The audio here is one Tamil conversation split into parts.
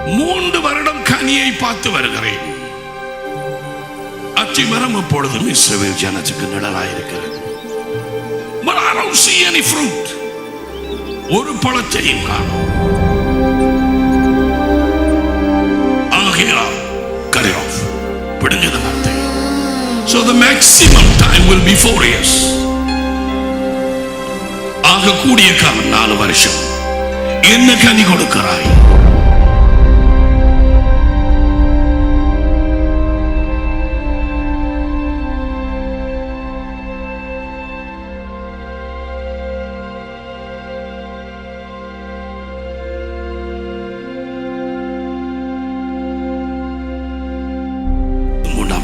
3 வருடம் கனியை பார்த்து வருகிறேன். அத்தி மரம் அப்பொழுதும் இஸ்ரவேல் ஜனத்துக்கு நிழலாயிருக்கிறது. But I don't see any fruit. ஒரு பழத்தையும் காணோம். ஆகையால் cut it off. பிடுங்க இந்த மரத்தை. So the maximum time will be 4 years. ஆக கூடிய காலம் 4 வருஷம். என்ன கனி கொடுக்கிறாய்?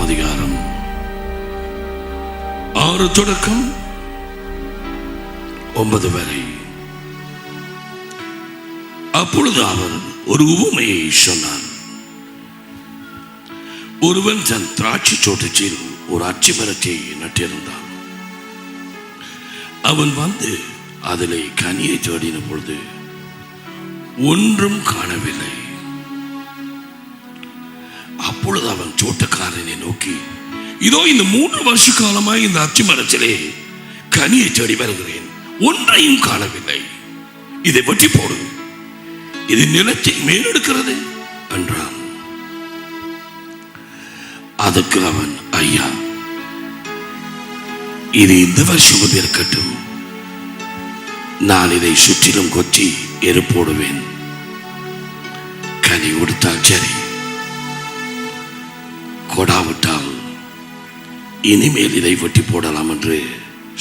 அதிகாரம் 6 தொடக்கம் 9 வரை. அப்பொழுது அவன் ஒரு உவமையை சொன்னான். ஒருவன் தன் திராட்சை தோட்டத்தில் ஒரு அத்தி மரத்தை நட்டிருந்தான். அவன் வந்து அதிலே கனியை தேடின பொழுது ஒன்றும் காணவில்லை. அப்பொழுது அவன் தோட்டக்காரனை நோக்கி, இதோ இந்த 3 வருஷ காலமாய் இந்த அத்தி மரத்திலே கனியை தேடி வருகிறேன், ஒன்றையும் காணவில்லை. இதை வெட்டி போடு, இது நிலத்தை மேலெடுக்கிறது என்றான். அதுக்கு அவன், ஐயா, இது இந்த வருஷம் இருக்கட்டும், நான் இதை சுற்றிலும் கொத்தி எரு போடுவேன், கனி கொடுத்தால் சரி, கொடாவிட்டால் இனிமேல் இதை வெட்டி போடலாம் என்று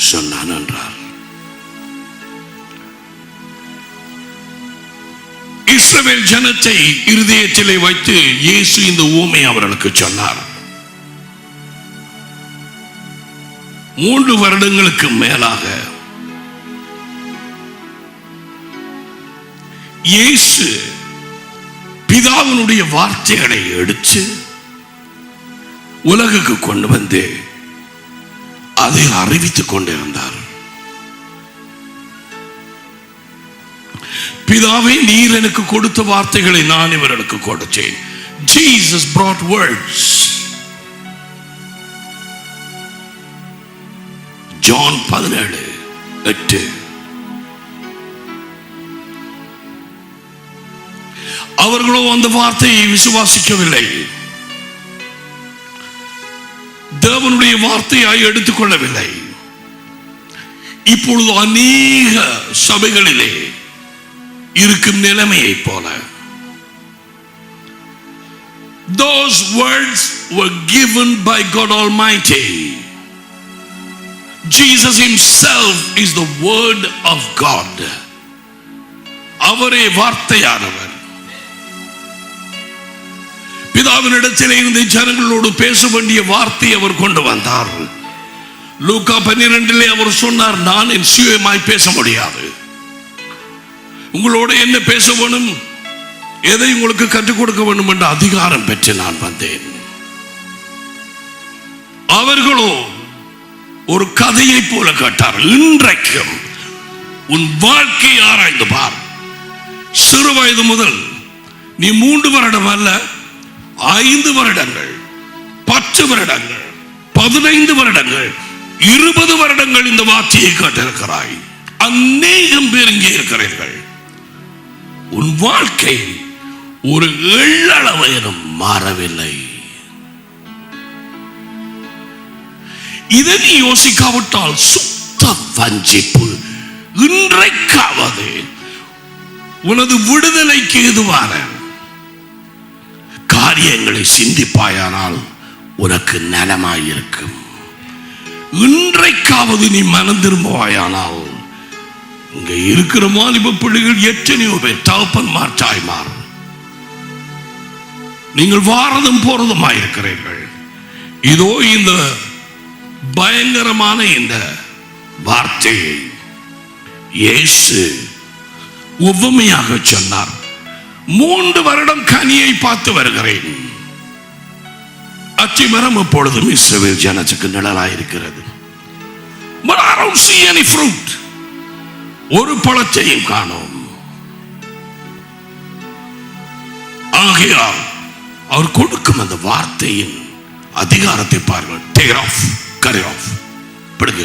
சொன்னான் என்றார். இஸ்ரவேல் ஜனத்தை இருதயத்திலே வைத்து இயேசு இந்த ஊமை அவர்களுக்கு சொன்னார். 3 வருடங்களுக்கு மேலாக இயேசு பிதாவினுடைய வார்த்தைகளை எடுத்து உலகுக்கு கொண்டு வந்து அதை அறிவித்துக் கொண்டிருந்தார். பிதாவே, நீர் எனக்கு கொடுத்த வார்த்தைகளை நான் இவர்களுக்கு கொடுத்தேன். Jesus brought words. John 17:8. அவர்களோ அந்த வார்த்தையை விசுவாசிக்கவில்லை, தேவனுடைய வார்த்தையாய் எடுத்துக்கொள்ளவில்லை. இப்பொழுது அநேக சபைகளிலே இருக்கும் நிலைமையை போல, those words were given by God Almighty. Jesus himself is the word of God. அவரே வார்த்தையானவர். பிதாவினிடத்தில் இருந்து ஜனங்களோடு பேச வேண்டிய வார்த்தை அவர் கொண்டு வந்தார். லூக்கா 12 அவர் சொன்னார், நான் என் சுயமாய் பேச முடியாது, உங்களோட என்ன பேச வேணும், எதை உங்களுக்கு கற்றுக் கொடுக்க வேண்டும் என்ற அதிகாரம் பெற்று நான் வந்தேன். அவர்களோ ஒரு கதையை போல கேட்டார். இன்றைக்கும் உன் வாழ்க்கையை ஆராய்ந்து பார். சிறு வயது முதல் நீ 3 வருடம் அல்ல, 5 வருடங்கள், 10 வருடங்கள், 15 வருடங்கள், 20 வருடங்கள் இந்த வார்த்தையை கேட்டிருக்கிறாய். அநேகம் பேர் இங்கே இருக்கிறீர்கள். உன் வாழ்க்கை ஒரு எள்ளளவேனும் மாறவில்லை. இதை நீ யோசிக்காவிட்டால் சுத்த வஞ்சிப்பு. இன்றைக்காவது உனது விடுதலைக்கு எதுவான காரியங்களை சிந்திப்பாயானால் உனக்கு நலமாயிருக்கும். இன்றைக்காவது நீ மனம் திரும்புவாயானால், இங்க இருக்கிற வாலிப பிள்ளைகள் எத்தனையோ பேர், தகப்பன்மார், தாய்மார், நீங்கள் வாரதும் போறதுமாயிருக்கிறீர்கள். இதோ இந்த பயங்கரமான இந்த வார்த்தையை இயேசு உவமையாக சொன்னார். 3 வருடம் கனியை பார்த்து வருகிறேன். அத்தி மரம் அப்பொழுதும் இஸ்ரவேல் ஜனத்துக்கு நிழலாயிருக்கிறது. But I don't see any fruit. ஒரு பழத்தையும் காணோம். ஆகையால் அவர் கொடுக்கும் அந்த வார்த்தையின் அதிகாரத்தை பாருங்கள். டேக் ஆஃப், கட் ஆஃப், பிடுங்க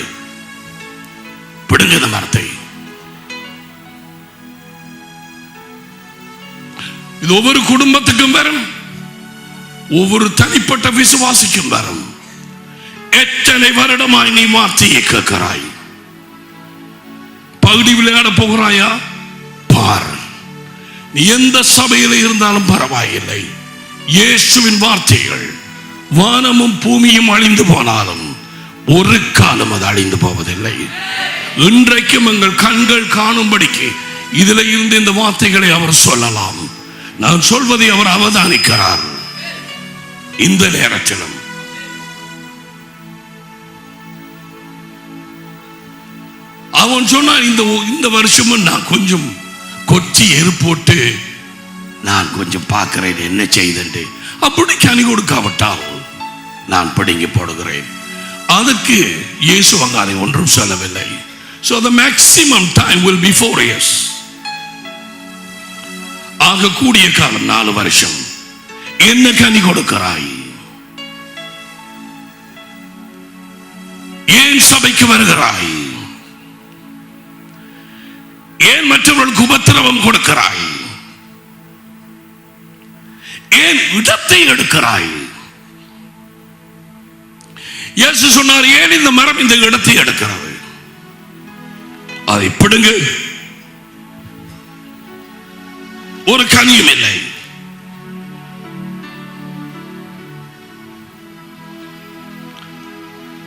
பிடுங்க இந்த மரத்தை. இது ஒவ்வொரு குடும்பத்துக்கும் வரும், ஒவ்வொரு தனிப்பட்ட விசுவாசிக்கும் வரும். எத்தனை வருடமாய் நீ வார்த்தையை கேட்கிறாய்? பகுதி விளையாட போகிறாயா? பார், நீ எந்த சபையில் இருந்தாலும் பரவாயில்லை. இயேசுவின் வார்த்தைகள் வானமும் பூமியும் அழிந்து போனாலும் ஒரு காலம் அது அழிந்து போவதில்லை. இன்றைக்கும் எங்கள் கண்கள் காணும்படிக்கு இதில் இருந்து இந்த வார்த்தைகளை அவர் சொல்லலாம். நான் சொல்வதை அவர் அவதானிக்கிறார். இந்த நேரத்திலும் அவன் சொன்னான், இந்த வருஷமும் நான் கொஞ்சம் கொச்சி எருப்போட்டு நான் கொஞ்சம் பார்க்கிறேன் என்ன செய்தேன். அப்படி கனி கொடுக்காவிட்டால் நான் பிடுங்கி போடுகிறேன். அதுக்கு இயேசு அங்கே அதை ஒன்றும் சொல்லவில்லை. So the maximum time will be 4 years. ஆக கூடிய காலம் 4 வருஷம். என்ன கனி கொடுக்கிறாய்? ஏன் சபைக்கு வருகிறாய்? ஏன் மற்றவர்களுக்கு உபத்திரவம் கொடுக்கிறாய்? ஏன் இடத்தை எடுக்கிறாய்? இயேசு சொன்னார், ஏன் இந்த மரம் இந்த இடத்தை எடுக்கிறது? அதை பிடுங்க, ஒரு கனியும் இல்லை.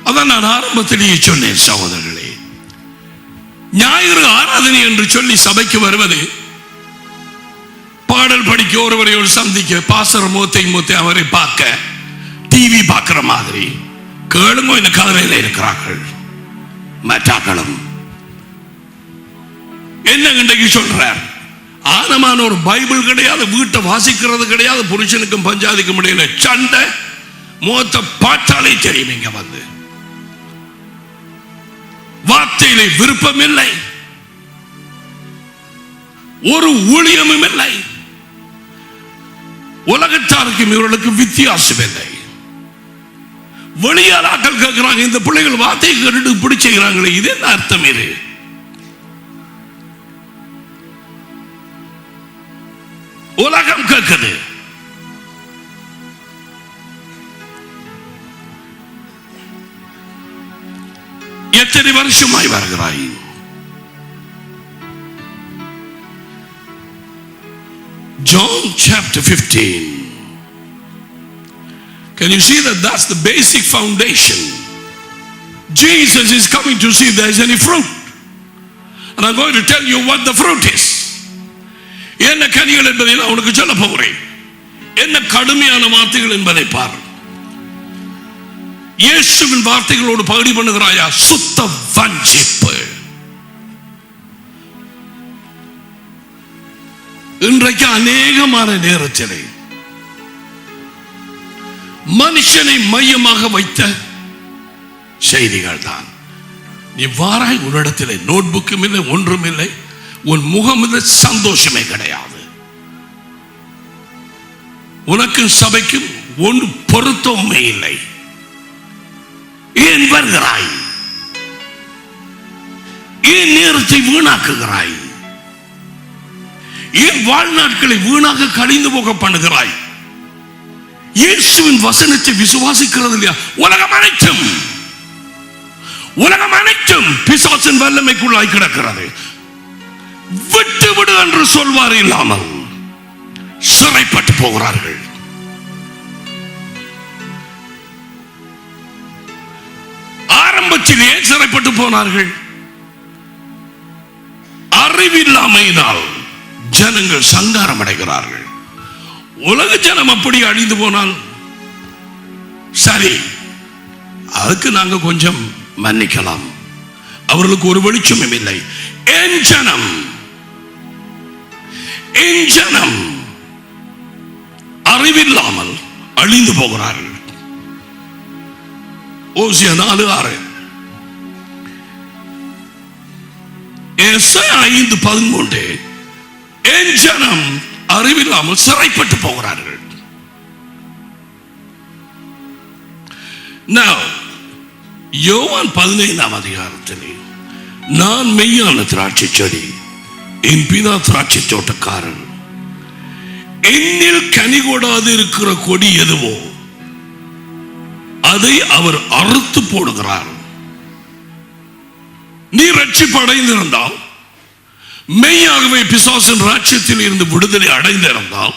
அதான் நான் ஆரம்பத்திலேயே சொன்னேன் சகோதரர்களே, ஞாயிறு ஆராதனை என்று சொல்லி சபைக்கு வருவது, பாடல் படிக்க, ஒருவரை ஒரு சந்திக்க, பாசர மூத்தை அவரை பார்க்க, டிவி பார்க்கிற மாதிரி கேளுங்கோ இந்த கதையில இருக்கிறார்கள். மற்றாக்களும் என்ன இன்றைக்கு சொல்றார்? ஆனமான ஒரு பைபிள் கிடையாது, வீட்டை வாசிக்கிறது கிடையாது, புருஷனுக்கும் பஞ்சாதிக்கும் இடையில சண்டை, மூத்த பார்த்தாலே தெரியும். இங்க வந்து வார்த்தையிலே விருப்பம் இல்லை, ஒரு ஊழியமும் இல்லை, உலகத்தாருக்கும் இவர்களுக்கு வித்தியாசம் இல்லை. வெளியாளாக்கள் கேட்கிறாங்க, இந்த பிள்ளைகள் வார்த்தை கேட்டு பிடிச்சுக்கிறாங்களே, இது என்ன அர்த்தம்? இது உலகம் கேட்குது. எத்தனை வருஷமாய் வருகிறாய்? John chapter 15. Can you see that that's the basic foundation? Jesus is coming to see if there is any fruit. And I'm going to tell you what the fruit is. என்ன கனிகள் என்பதை நான் உனக்கு சொல்ல போகிறேன். என்ன கடுமையான வார்த்தைகள் என்பதை பார். இயேசுவின் வார்த்தைகளோடு பகுதி பண்ணுகிறாயா? சுத்த வஞ்சிப்பு. இன்றைக்கு அநேகமான நேரத்திலே மனுஷனை மையமாக வைத்த செய்திகள் தான். நீ வாராய், உன்னிடத்திலே நோட்புக்கும் இல்லை, ஒன்றும் இல்லை, உன் முகம் சந்தோஷமே கிடையாது. உனக்கு சபைக்கும் ஒன்று பொருத்தமே இல்லை. ஏன் வருகிறாய்? ஏன் நேரத்தை வீணாக்குகிறாய்? ஏன் வாழ்நாட்களை வீணாக கழிந்து போக பண்ணுகிறாய்? இயேசுவின் வசனத்தை விசுவாசிக்கிறது இல்லையா? உலகம் அனைத்தும் பிசாசின் வல்லமைக்குள்ளாய் கிடக்கிறது. விட்டு விடு என்று சொல்வார் இல்லாமல் சிறைப்பட்டு போகிறார்கள். ஆரம்பத்தில் ஏன் சிறைப்பட்டு போனார்கள்? அறிவில்லாமையினால் ஜனங்கள் சங்காரம் அடைகிறார்கள். உலக ஜனம் அப்படி அழிந்து போனால் சரி, அதுக்கு நாங்க கொஞ்சம் மன்னிக்கலாம். அவர்களுக்கு ஒரு வெளிச்சமும் இல்லை. என் ஜனம் அறிவில்லாமல் அழிந்து போகிறார்கள். ஓசியா 4:6, ஏசாயா 5:13, என் ஜனம் அறிவில்லாமல் சிறைப்பட்டு போகிறார்கள். யோவான் 15ஆம் அதிகாரத்திலே நான் மெய்யான திராட்சை செடி, என் பிதா திராட்சை தோட்டக்காரன், என்னில் கனி கொடாது இருக்கிற கொடி எதுவோ அதை அவர் அறுத்து போடுகிறார். நீ ரட்சிப்பு அடைந்திருந்தால், மெய்யாகவே பிசாசின் ராஜ்யத்தில் இருந்து விடுதலை அடைந்திருந்தால்,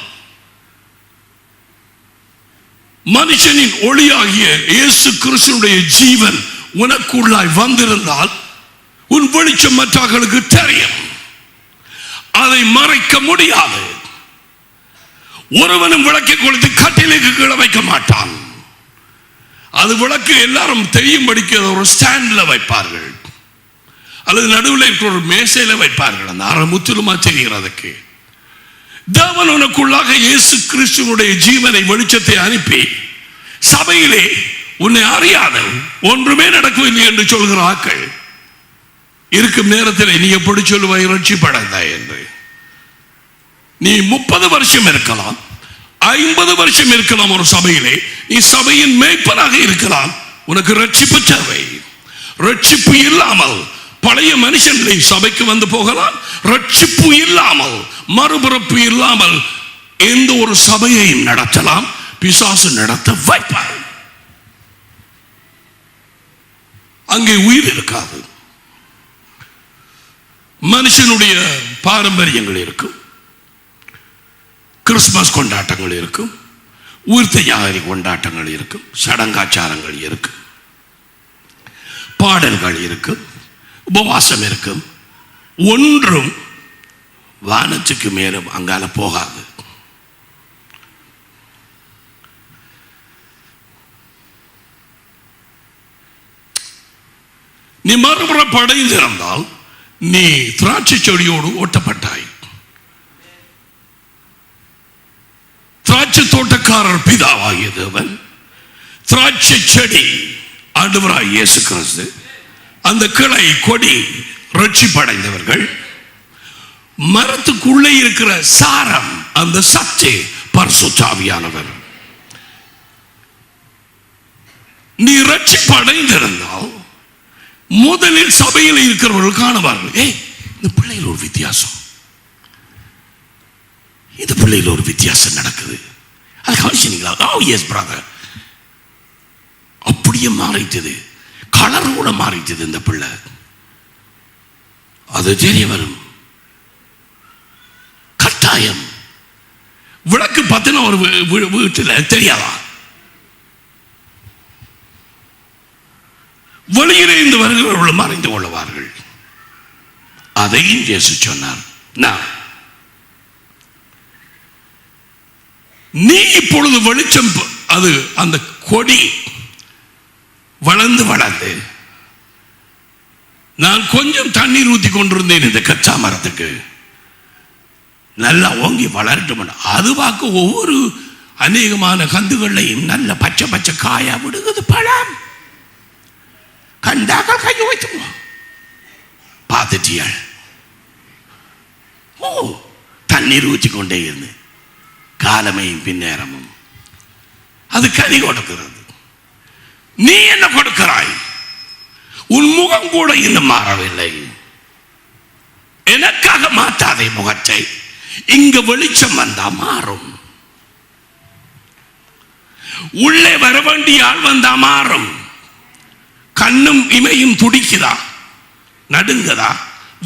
மனுஷனின் ஒளியாகிய இயேசு கிறிஸ்துவினுடைய ஜீவன் உனக்குள்ளாய் வந்திருந்தால், உன் வெளிச்சம் மற்றவர்களுக்கு தெரியும். அதை மறைக்க முடியாது. ஒருவனும் விளக்கை கொளுத்தி கட்டிலுக்கு கீழே வைக்க மாட்டான். அது விளக்கு எல்லாரும் தெரியும்படிக்கு ஒரு ஸ்டாண்ட்ல வைப்பார்கள், அல்லது நடுவில் இருக்கிற ஒரு மேசையில வைப்பார்கள். அந்த அரை முற்றிலுமா தெரிகிறதுக்கு தேவன் உனக்குள்ளாக இயேசு கிறிஸ்துவினுடைய ஜீவனை வெளிச்சத்தை அனுப்பி சபையிலே உன்னை அறியாத ஒன்றுமே நடக்கவில்லை என்று சொல்கிற ஆக்கள் இருக்கும் நேரத்தில் நீ எப்படி சொல்லுவாய் ரட்சிப்படைந்தாய் என்று? நீ 30 வருஷம் இருக்கலாம், 50 வருஷம் இருக்கலாம் ஒரு சபையிலே. நீ சபையின் மேய்ப்பனாக இருக்கலாம். உனக்கு ரட்சிப்பு தேவை. ரட்சிப்பு இல்லாமல் பழைய மனுஷன்களை சபைக்கு வந்து போகலாம். ரட்சிப்பு இல்லாமல், மறுபிறப்பு இல்லாமல் எந்த ஒரு சபையையும் நடத்தலாம். பிசாசு நடத்த வைப்பார். அங்கே உயிர் இருக்காது. மனுஷனுடைய பாரம்பரியங்கள் இருக்கும், கிறிஸ்துமஸ் கொண்டாட்டங்கள் இருக்கும், உயிர்த்த ஞாயிறு கொண்டாட்டங்கள் இருக்கும், சடங்காச்சாரங்கள் இருக்கும், பாடல்கள் இருக்கும், உபவாசம் இருக்கும். ஒன்றும் வானத்துக்கு மேலும் அங்கால போகாது. நீ மறுபுறம் படைந்திருந்தால் நீ திராட்சை செடியோடு ஒட்டப்பட்டாய். திராட்சை தோட்டக்காரர் பிதாவாகிய தேவன், திராட்சை செடி ஆண்டவராய் இயேசு கிறிஸ்து, அந்த கிளை கொடி ரட்சிப்படைந்தவர்கள், மரத்துக்குள்ளே இருக்கிற சாரம் அந்த சத்து பரிசுத்த ஆவியானவர். நீ ரட்சிப்படைந்திருந்தால் முதலில் சபையில் இருக்கிறவர்கள் காணுவார்கள், இந்த பிள்ளையில் ஒரு வித்தியாசம், இந்த பிள்ளையில் ஒரு வித்தியாசம் நடக்குது. அது கவனிச்சீங்களா? எஸ் பிரதர், அப்படியே மாறிட்டது, கலர் கூட மாறிட்டது இந்த பிள்ளை. அது தெரிய வரும். கட்டாயம் விளக்கு பத்தின ஒரு வீட்டில் தெரியாதா? வெளியிலே இருந்து வருகிறவர்கள் மறைந்து கொள்வார்கள். அதையும் இயேசு சொன்னார். நீ இப்பொழுது வெளிச்சம், அது அந்த கொடி வளர்ந்து வளர்ந்து, நான் கொஞ்சம் தண்ணீர் ஊற்றி கொண்டிருந்தேன் இந்த கச்சா மரத்துக்கு, நல்லா ஓங்கி வளரட்டும். அதுவாக்கு ஒவ்வொரு அநேகமான கந்துகளையும் நல்ல பச்சை பச்சை காயா விடுகிறது. பழம் கண்டாக்கள் கையை வைத்துவோம். பார்த்துட்டியாள்? தண்ணீர் ஊற்றி கொண்டே இருந்து காலமையும் பின்னேரமும் அது கனி கொடுக்கிறது. நீ என்ன கொடுக்கிறாய்? உன் முகம் கூட இன்னும் மாறவில்லை. எனக்காக மாற்றாதே முகத்தை. இங்க வெளிச்சம் வந்தா மாறும். உள்ளே வர வேண்டிய ஆள் வந்தா மாறும். கண்ணும் இமையும் துடிக்குதா, நடுங்குதா?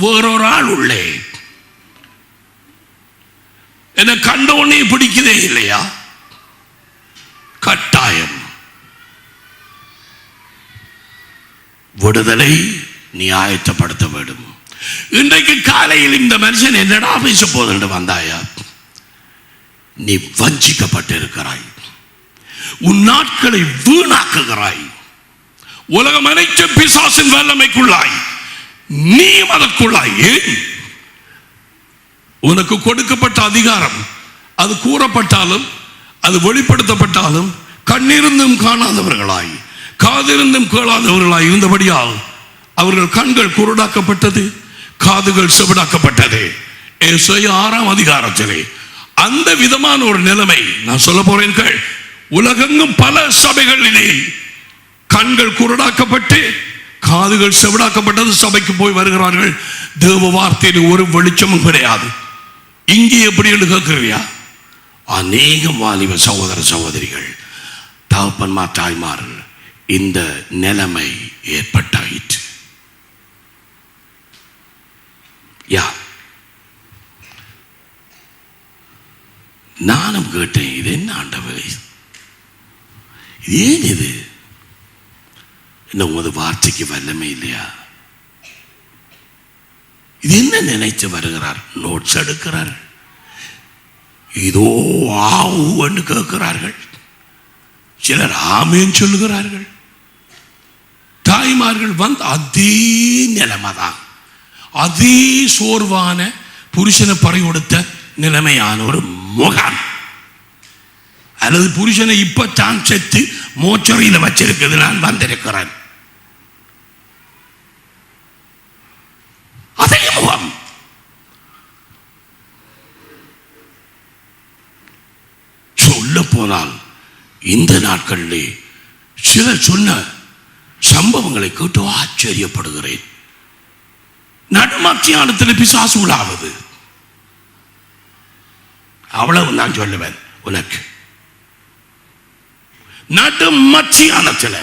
வேறொரு ஆள் உள்ளே என்ன கண்டோனே பிடிக்குதே இல்லையா? கட்டாயம் விடுதலை நீ ஆயத்தப்படுத்த வேண்டும். இன்றைக்கு காலையில் இந்த மனுஷன் என்னடா பேச போது வந்தாயா? நீ வஞ்சிக்கப்பட்டிருக்கிறாய். உன் நாட்களை வீணாக்குகிறாய். உலகம் அனைத்து பிசாசின் வல்லமைக்குள்ளாய், நீ அதற்குள்ளாய். ஏன்? உனக்கு கொடுக்கப்பட்ட அதிகாரம் அது கூறப்பட்டாலும் அது வெளிப்படுத்தப்பட்டாலும் கண்ணிருந்தும் காணாதவர்களாய், காதிருந்தும் கேளாதவர்களாய் இருந்தபடியால் அவர்கள் கண்கள் குருடாக்கப்பட்டது, காதுகள் செவிடாக்கப்பட்டது. ஏசாயா 6ஆம் அதிகாரத்திலே அந்த விதமான ஒரு நிலைமை நான் சொல்ல போறேன். உலகெங்கும் பல சபைகளிலே கண்கள் குருடாக்கப்பட்டு காதுகள் செவிடாக்கப்பட்டது. சபைக்கு போய் வருகிறார்கள். தேவ வார்த்தையில் ஒரு வெளிச்சமும் கிடையாது. இங்கே எப்படி என்று கேட்கிறியா? அநேகம் வாலிப சகோதர சகோதரிகள், தகப்பன்மார், தாய்மார், இந்த நிலைமை ஏற்பட்டாயிற்று. நானும் கேட்டேன், இது என்ன ஆண்டவரே, ஏன் இது என்ன உமது வார்த்தைக்கு வல்லமை இல்லையா? இது என்ன நினைத்து வருகிறார்? நோட்ஸ் எடுக்கிறார், இதோ ஆவுன்னு கேட்கிறார்கள், சிலர் ஆமேன்னு சொல்லுகிறார்கள். தாய்மார்கள் வந்து அதே நிலைமைதான், அதே சோர்வான புருஷனை பறி கொடுத்த நிலைமையான ஒரு முகம், அல்லது புருஷனை இப்ப தான் செத்து மோச்சரியில் வச்சிருக்கிறது, நான் வந்திருக்கிறேன், அதே முகம். சொல்ல போனால் இந்த நாட்களிலே சிலர் சொன்ன சம்பவங்களை கேட்டு ஆச்சரியப்படுகிறேன். நடுமத்தியானத்தில் பிசாசு உலாவது, அவ்வளவு நான் சொல்லுவேன் உனக்கு. நடுமத்தியானத்தில்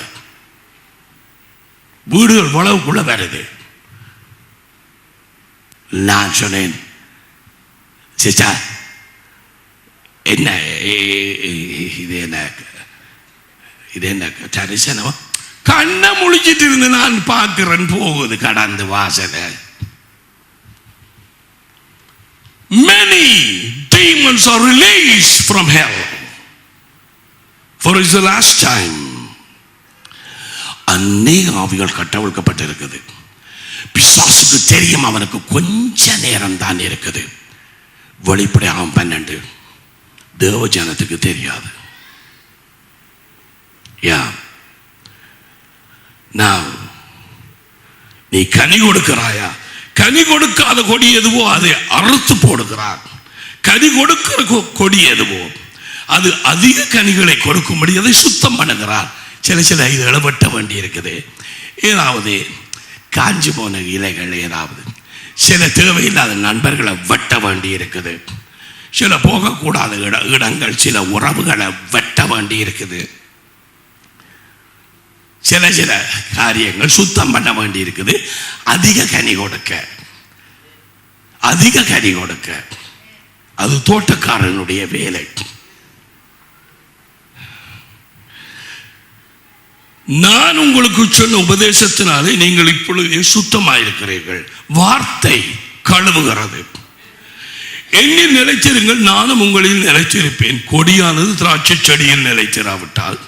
வீடுகள் உழவுக்குள்ள வருது. நான் சொன்னேன், சிஸ்டர் என்ன இது, என்ன தரிசனம்? கண்ணை முழிச்சிட்டு இருந்து நான் பார்க்கிறேன், போகுது கடந்து வாசல. Many demons are released from hell, for it's the last time. அநேக ஆவிகள் கட்டவிழ்க்கப்பட்டிருக்குது. பிசாசுக்கு தெரியும் அவனுக்கு கொஞ்ச நேரம் தான் இருக்குது. வெளிப்படையாகும் 12 தேவஜனத்துக்கு தெரியாது. நீ கனி கொடுக்கிறாயா? கனி கொடுக்காத கொடி எதுவோ அதை அறுத்து போடுகிறார். கனி கொடுக்கிற கொடி எதுவோ அது அதிக கனிகளை கொடுக்கும்படி அதை சுத்தம் பண்ணுகிறார். சில இதுகளை வெட்ட வேண்டி இருக்குது. ஏதாவது காஞ்சி போன இலைகள், ஏதாவது சில தேவையில்லாத நண்பர்களை வெட்ட வேண்டி இருக்குது. சில போகக்கூடாத இடங்கள், சில உறவுகளை வெட்ட வேண்டி இருக்குது. சில காரியங்கள் சுத்தம் பண்ண வேண்டி இருக்குது. அதிக கனி கொடுக்க அது தோட்டக்காரனுடைய வேலை. நான் உங்களுக்கு சொன்ன உபதேசத்தினாலே நீங்கள் இப்பொழுது சுத்தமாயிருக்கிறீர்கள். வார்த்தை கழுவுகிறது. என்னில் நிலைத்திருங்கள், நானும் உங்களில் நிலைத்திருப்பேன். கொடியானது திராட்சை செடியில் நிலைத்திராவிட்டால்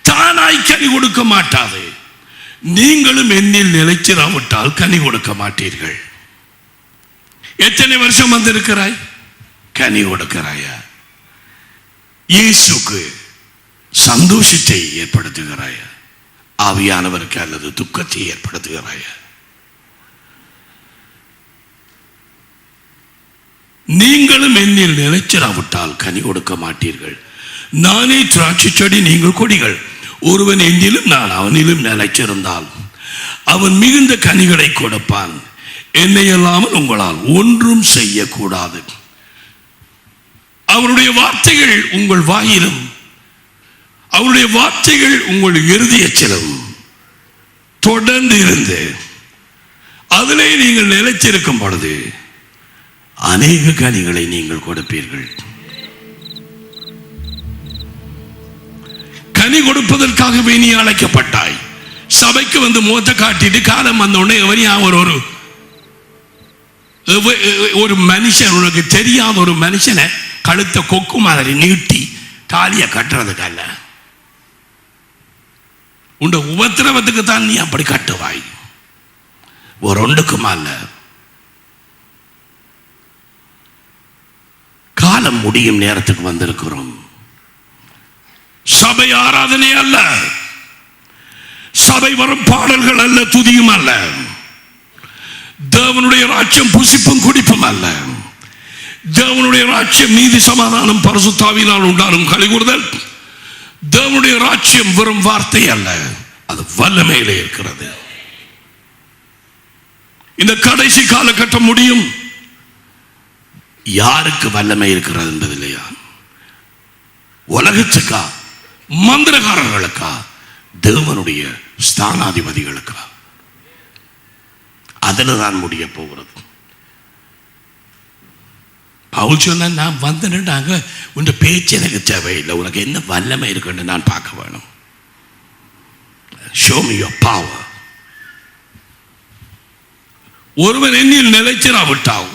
தானாய் கனி கொடுக்க மாட்டாது. நீங்களும் என்னில் நிலைத்திராவிட்டால் கனி கொடுக்க மாட்டீர்கள். எத்தனை வருஷம் வந்திருக்கிறாய்? கனி கொடுக்கிறாயா? இயேசுக்கு சந்தோஷத்தை ஏற்படுத்துகிறாயா? ஆவியானவருக்கு அல்லது துக்கத்தை ஏற்படுத்துகிறாயா? நீங்களும் என்னில் நிலைச்சிராவிட்டால் கனி கொடுக்க மாட்டீர்கள். நானே திராட்சை செடி, நீங்கள் கொடிகள். ஒருவன் என்னிலும் நான் அவனிலும் நிலைச்சிருந்தால் அவன் மிகுந்த கனிகளை கொடுப்பான். என்னை அல்லாமல் உங்களால் ஒன்றும் செய்யக்கூடாது. அவருடைய வார்த்தைகள் உங்கள் வாயிலும், அவருடைய வார்த்தைகள் உங்கள் இருதயத்திலும் தொடர்ந்து இருந்து அதிலே நீங்கள் நிலைச்சிருக்கும் பொழுது அநேக கனிகளை நீங்கள் கொடுப்பீர்கள். கனி கொடுப்பதற்காகவே நீ அழைக்கப்பட்டாய். சபைக்கு வந்து முகத்தை காட்டிட்டு காலம் வந்த உடனே ஒரு மனுஷன், உனக்கு தெரியாத ஒரு மனுஷனை கழுத்த கொக்கு மாதிரி நீட்டி தாலிய கட்டுறதுக்கல்ல, உண்ட உபத்திரவத்துக்கு தான் நீ அப்படி கட்டுவாய். ஒரு ஒன்றுக்குமா அல்ல. காலம் முடியும் நேரத்துக்கு வந்திருக்கிறோம். சபை ஆராதனை அல்ல, சபை வரும் பாடல்கள் அல்ல, துதியும் அல்ல, தேவனுடைய ராஜ்யம் புசிப்பும் குடிப்பும் அல்ல. தேவனுடைய ராஜ்யம் நீதி சமாதானம் பரிசுத்தாவினால் உண்டாகும் கலிகூறுதல். தேவனுடைய ராஜ்யம் வெறும் வார்த்தை அல்ல, அது வல்லமையிலே இருக்கிறது. இந்த கடைசி காலகட்டம் முடியும். யாருக்கு வல்லமை இருக்கிறது என்பது இல்லையா? உலகத்துக்கா, மந்திரகாரர்களுக்கா, தேவனுடைய ஸ்தானாதிபதிகளுக்கா? அதில் தான் முடிய போகிறது. பவுல் சொன்ன, நான் வந்துட்டாங்க, உன் பேச்சு எனக்கு தேவையில்லை, உனக்கு என்ன வல்லமை இருக்குன்னு நான் பார்க்க வேணும். Show me your power. ஒருவன் என்னில் நிலைச்சிராவிட்டால்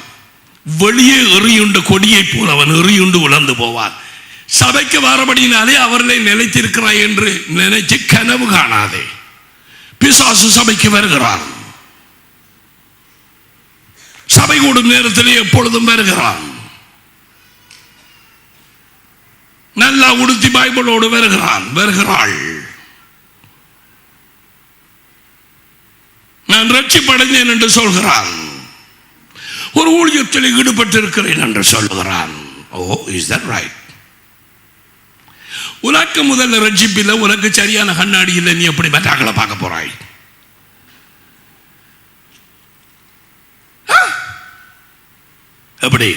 வெளியே எறியுண்ட கொடியை போல் அவன் எறியுண்டு உலர்ந்து போவான். சபைக்கு வரபடினாலே அவர்களை நிலைத்திருக்கிறாய் என்று நினைச்சு கனவு காணாதே. பிசாசு சபைக்கு வருகிறான், சபை கூடும் நேரத்திலே எப்பொழுதும் வருகிறான். நல்லா உடுத்தி பைபிளோடு வருகிறாள். நான் ரட்சிப்படைந்தேன் என்று சொல்கிறான். ஒரு ஊழியத்தில் ஈடுபட்டிருக்கிறேன் என்று சொல்லுகிறான். ஓ, இஸ் தட் ரைட்? உனக்கு முதல்ல ரட்சிப்பில்லை, உனக்கு சரியான கண்ணாடி இல்லை, நீ எப்படி மற்றவர்களை பார்க்க போறாய்? எப்படி?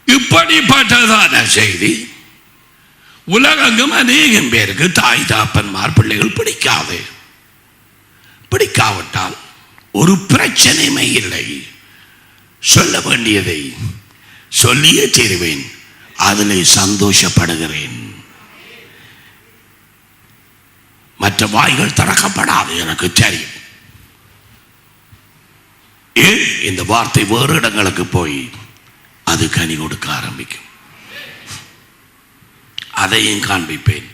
இப்படிப்பட்டதான செய்தி உலகெங்கும் அநேகம் பேருக்கு தாய் தாப்பன்மார் பிள்ளைகள் பிடிக்காவிட்டால் ஒரு பிரச்சனையுமே இல்லை. சொல்ல வேண்டியதை சொல்லியே தீருவேன், அதிலே சந்தோஷப்படுகிறேன். மற்ற வாய்கள் திறக்கப்படாது, எனக்கு தெரியும். ஏன்? இந்த வார்த்தை வேறு இடங்களுக்கு போய் அது கனி கொடுக்க ஆரம்பிக்கும். அதையும் காண்பிப்பேன்.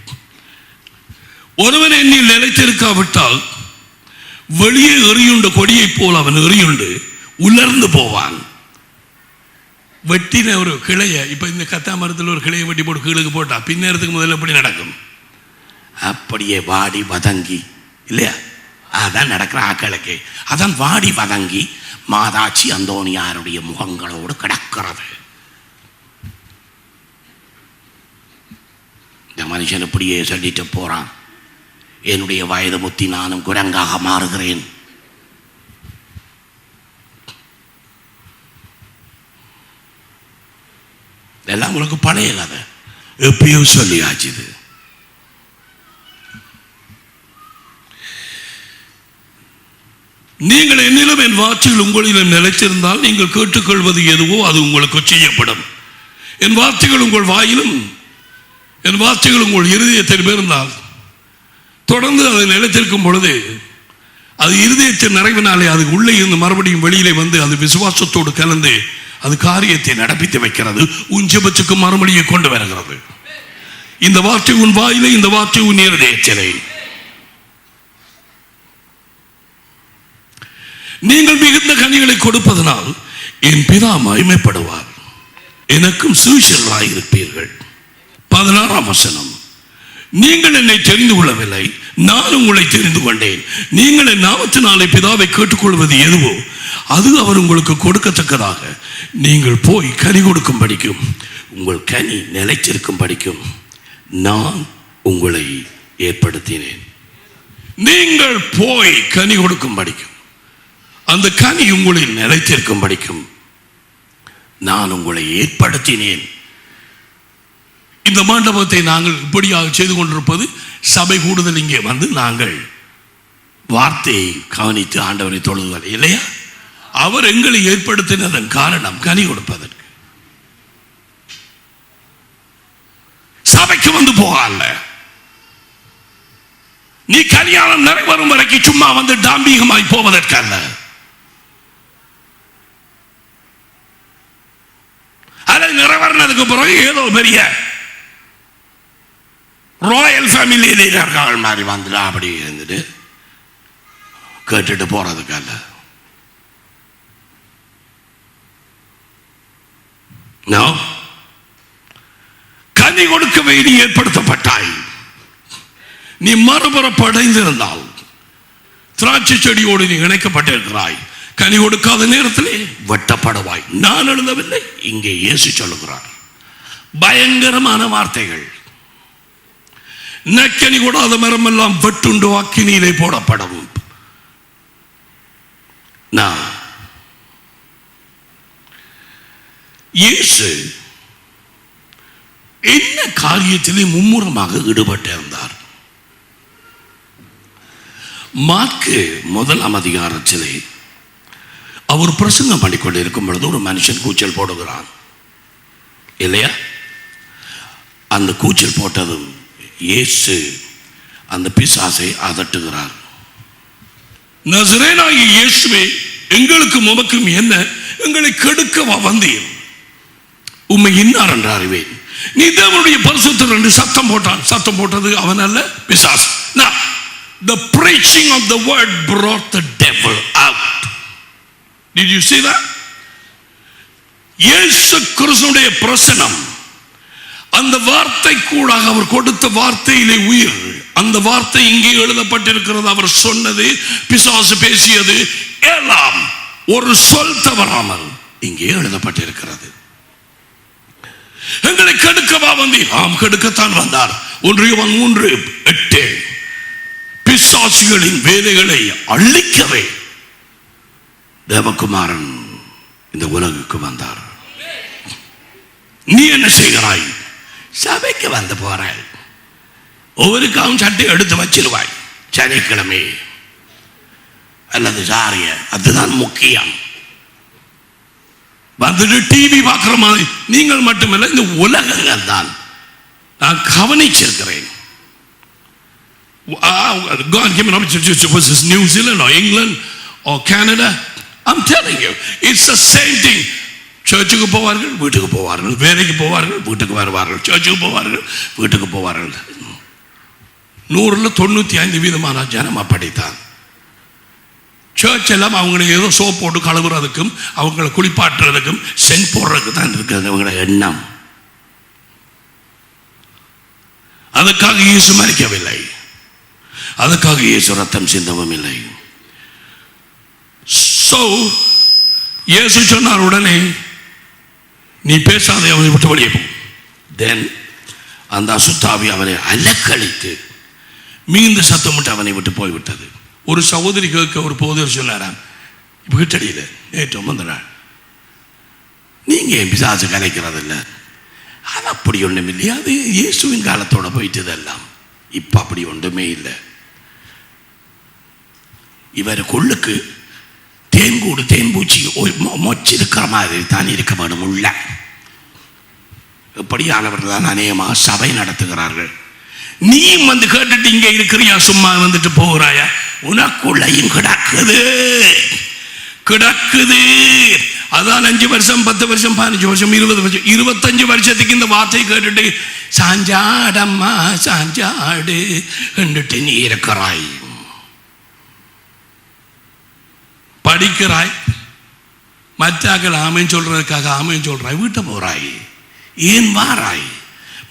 ஒருவன் என்னில் நிலைத்திருக்காவிட்டால் வெளியே எறியுண்ட கொடியை போல் அவன் எறியுண்டு உலர்ந்து போவான். வெட்டின ஒரு கிளைய, இப்ப இந்த கத்தா மரத்தில் ஒரு கிளையை வெட்டி போட்டு கீழுக்கு போட்டா பின்னேறதுக்கு முதல்ல எப்படி நடக்கும்? அப்படியே வாடி வதங்கி, இல்லையா? அதான் நடக்கிற ஆக்களுக்கு. அதான் வாடி வதங்கி மாதாச்சி அந்தோனியாருடைய முகங்களோடு கிடக்கிறது. இந்த மனுஷன் இப்படியே சொல்லிட்டு போறான், என்னுடைய வயது முத்தி நானும் குரங்காக மாறுகிறேன். எல்லாம் உனக்கு பழைய கதை, எப்பயோ சொல்லியாச்சு. இது நீங்கள் என்னிலும் என் வார்த்தைகள் உங்களிடம் நிலைத்திருந்தால் நீங்கள் கேட்டுக்கொள்வது எதுவோ அது உங்களுக்கு செய்யப்படும். என் வார்த்தைகள் உங்கள் வாயிலும் என் வார்த்தைகள் உங்கள் இருதயத்தில் இருந்தால் தொடர்ந்து அதை நிலைத்திருக்கும் பொழுது அது இருதயத்தின் நிறைவினாலே அது உள்ளே இருந்து மறுபடியும் வெளியிலே வந்து அது விசுவாசத்தோடு கலந்து அது காரியத்தை நடப்பித்து வைக்கிறது. உன் ஜெபத்துக்கு மறுமொழியை கொண்டு வருகிறது. இந்த வார்த்தை உன் வாயிலே, இந்த வார்த்தை உன் இருதயத்திலே. நீங்கள் மிகுந்த கனிகளை கொடுப்பதனால் என் பிதா மகிமைப்படுவார், எனக்கும் சுவிசேஷகராய் இருப்பீர்கள். 16ஆம் வசனம். நீங்கள் என்னை தெரிந்து கொள்ளவில்லை, நான் உங்களை தெரிந்து கொண்டேன். நீங்கள் என் நாமத்தினாலே பிதாவை கேட்டுக்கொள்வது எதுவோ அது அவர் உங்களுக்கு கொடுக்கத்தக்கதாக நீங்கள் போய் கனி கொடுக்கும் படிக்கும், உங்கள் கனி நிலைத்திருக்கும் படிக்கும் நான் உங்களை ஏற்படுத்தினேன். நீங்கள் போய் கனி கொடுக்கும் படிக்கும், அந்த கனி உங்களில் நிலைத்திருக்கும் படிக்கும் நான் உங்களை ஏற்படுத்தினேன். இந்த மண்டபத்தை நாங்கள் இப்படியாக செய்து கொண்டிருப்பது சபை கூடுதல். இங்கே வந்து நாங்கள் வார்த்தையை கவனித்து ஆண்டவரை தொழுதுகள் இல்லையா? அவர் எங்களை ஏற்படுத்தினதன் காரணம் கனி கொடுப்பதற்கு. சபைக்கு வந்து போகல, நீ கல்யாணம் நிறைவேறும் வரைக்கும் சும்மா வந்து டாம்பீகமாய் போவதற்கல்ல. அதை நிறைவேறினதுக்கு பிறகு ஏதோ பெரிய ராயல் ஃபேமிலியிலே இருக்காங்க மாதிரி வந்துடா அப்படி இருந்துட்டு கேட்டுட்டு போறதுக்கல்ல. கனி கொடுக்க வேண்டி ஏற்படுத்தப்பட்டாய். நீ மறுபுறப்படைந்திருந்தால் திராட்சை செடியோடு நீ இணைக்கப்பட்டிருக்கிறாய். கனி கொடுக்காத நேரத்திலே வெட்டப்படுவாய். நான் எழுதவில்லை, இங்கே இயேசு சொல்லுகிறார். பயங்கரமான வார்த்தைகள். நக்கனி கூடாத மரம் எல்லாம் வெட்டுண்டு அக்கினியிலே போடப்படும். நான் இயேசு என்ன காரியத்திலே மும்முரமாக ஈடுபட்டிருந்தார்? மாற்கு 1ஆம் அதிகாரத்திலே அவர் பிரசங்கம் பண்ணிக்கொண்டிருக்கும் பொழுது ஒரு மனுஷன் கூச்சல் போடுகிறான் இல்லையா? அந்த கூச்சல் போட்டதும் இயேசு அந்த பிசாசை அதட்டுகிறார். நசரேயனாகிய இயேசுவே, எங்களுக்கு உமக்கும் என்ன? எங்களை கெடுக்கவா வந்தீர்? உம்மை இன்னார் என்று அறிவேன். நீ தேவனுடைய பரிசுத்தர் என்று சத்தம் போட்டான். சத்தம் போட்டது அவன் அல்ல, பிசாசு. Now, the preaching of the word brought the devil out. Did you see that? இயேசு கிறிஸ்துவினுடைய பிரசனம், அந்த வார்த்தை கூட அவர் கொடுத்த வார்த்தையிலே உயிர். அந்த வார்த்தை இங்கே எழுதப்பட்டிருக்கிறது. அவர் சொன்னது, பிசாசு பேசியது எல்லாம் ஒரு சொல் தவறாமல் இங்கே எழுதப்பட்டிருக்கிறது. எங்களை கெடுக்கவா வந்தீர்? ஆம், கெடுக்கத்தான் வந்தார். 1 யோவான் 3:8 பிசாசுகளின் வேலைகளை அழிக்கவே தேவகுமாரன் இந்த உலகுக்கு வந்தார். நீ என்ன செய்கிறாய்? சபைக்கு வந்து போறாய், ஒவ்வொருக்காவும் சட்டை எடுத்து வச்சிருவாய் சனிக்கிழமை அல்லது சாரிய. அதுதான் முக்கியம். வந்துட்டு டிவி பார்க்கிற மாதிரி நீங்கள் மட்டுமல்ல, இந்த உலகங்கள் தான். நான் கவனிச்சிருக்கிறேன். God came in opportunity, was this New Zealand or England or Canada? I'm telling you, it's the same thing. சர்ச்சுக்கு போவார்கள், வீட்டுக்கு போவார்கள், வேலைக்கு போவார்கள், வீட்டுக்கு வருவார்கள், சர்ச்சுக்கு போவார்கள், வீட்டுக்கு போவார்கள். 100% ஜனம் அப்படித்தான். சர்ச் எல்லாம் அவங்களை ஏதோ சோப் போட்டு கழுவுறதுக்கும் அவங்களை குளிப்பாட்டுறதுக்கும் சென்ட் போடுறதுக்கு தான் இருக்கிறது அவங்களோட எண்ணம். அதுக்காக இயேசு மரிக்கவில்லை, அதுக்காக இயேசு ரத்தம் சிந்தவும் இல்லை. சோ இயேசு சொன்னார், உடனே நீ பேசாதே, அவனை விட்டு வெளியே போ. தென் அந்த அசுத்தாவி அவனை அலக்களித்து மீண்டு சத்தமிட்டு அவனை விட்டு போய்விட்டது. ஒரு சகோதரி கேட்க ஒரு போதர் சொன்னாராம், வீட்டடியில் நேற்று வந்த நாள், நீங்க என் பிசாசு கலைக்கிறது இல்லை. அது அப்படி ஒன்றும் இல்லையா, அது இயேசுவின் காலத்தோட போயிட்டதெல்லாம். இப்ப அப்படி ஒன்றுமே இல்லை. இவர் கொள்ளுக்கு தேன்கூடு தேன்பூச்சி மொச்சிருக்கிற மாதிரி தான் இருக்க வேணும். உள்ள எப்படியானவர்கள் தான் அநேகமாக சபை நடத்துகிறார்கள். நீ வந்து கேட்டுட்டு இங்க இருக்கிறியா, சும்மா வந்துட்டு போகிறாயா? உனக்குள்ளையும் கிடக்குது கிடக்குது. அதான் 5 வருஷம் 10 வருஷம் 15 வருஷம் 20 வருஷம் 25 வருஷத்துக்கு இந்த வார்த்தை கேட்டுட்டு சாஞ்சாடம்மா சாஞ்சாடு என்றுட்டு நீ இருக்கிறாய், படிக்கிறாய், மற்றாக்கள் ஆமைன்னு சொல்றதுக்காக ஆமைன்னு சொல்றாய், வீட்டை போறாய். ஏன் வாராய்?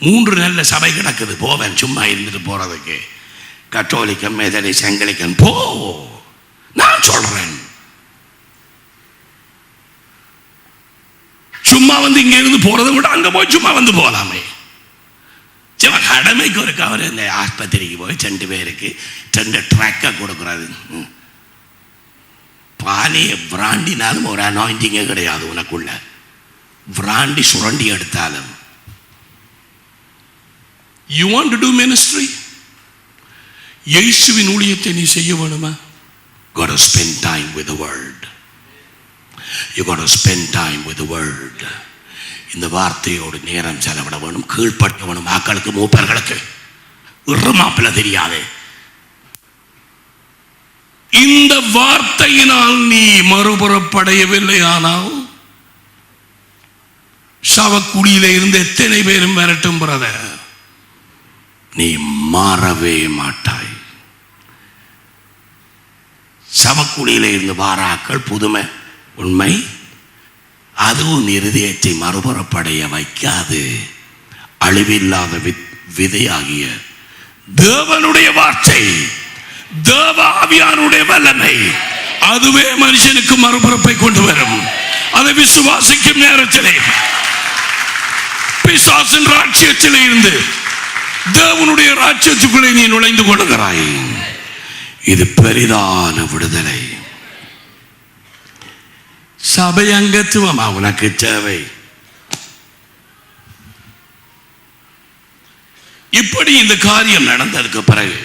3 நல்ல சபை கிடக்குது, போவேன் சும்மா இருந்துட்டு போறதுக்கு. கத்தோலிக்கம், மெதடிஸ்ட், ஆங்கிலிக்கன், போ. நான் சொல்றேன், சும்மா வந்து இங்க இருந்து போறதை விட அங்க போய் சும்மா வந்து போகலாமே. சும்மா கடமைக்கு ஒரு கவர் இந்த ஆஸ்பத்திரிக்கு போய் 2 பேருக்கு 2 ட்ராக்கா கொடுக்குறாரு. பானையை பிராண்டினாலும் ஒரு அனாயிண்டிங்கே கிடையாது உனக்குள்ள. பிராண்டி சுரண்டி எடுத்தாலும். You want to do ministry? இயேசுவின் ஊழியத்தை நீ செய்ய வேணுமா? Got to spend time with the word. You got to spend time with the word. இந்த வார்த்தையோடு நேரம் செலவிட வேணும், கீழ்ப்பட்ட வேணும். மக்களுக்கு, மூப்பர்களுக்கு மாப்பிள்ள தெரியாது. இந்த வார்த்தையினால் நீ மறுபுறப்படையவில்லை, ஆனால் சவக்குடியில இருந்து எத்தனை பேரும் விரட்டும் பிரதர், நீ மாறவே மாட்டாய். சவக்குடியில இருந்து வாராக்கள் புதுமை, உண்மை. அதுவும் இருதயத்தை மறுபுறப்படைய வைக்காது. அழிவில்லாத விதையாகிய தேவனுடைய வார்த்தை, தேவ ஆவியானுடைய வல்லமை அதுவே மனுஷனுக்கு மறுபிறப்பை கொண்டு வரும். அதை விசுவாசிக்கும் நேரத்திலே பிசாசின் ராஜ்யத்திலே இருந்து தேவனுடைய ராஜ்யத்துக்குள்ளே நீ நுழைந்து கொள்கிறாய். இது பெரிதான விடுதலை. சபை அங்கத்துவமா உனக்கு தேவை? இப்படி இந்த காரியம் நடந்ததுக்கு பிறகு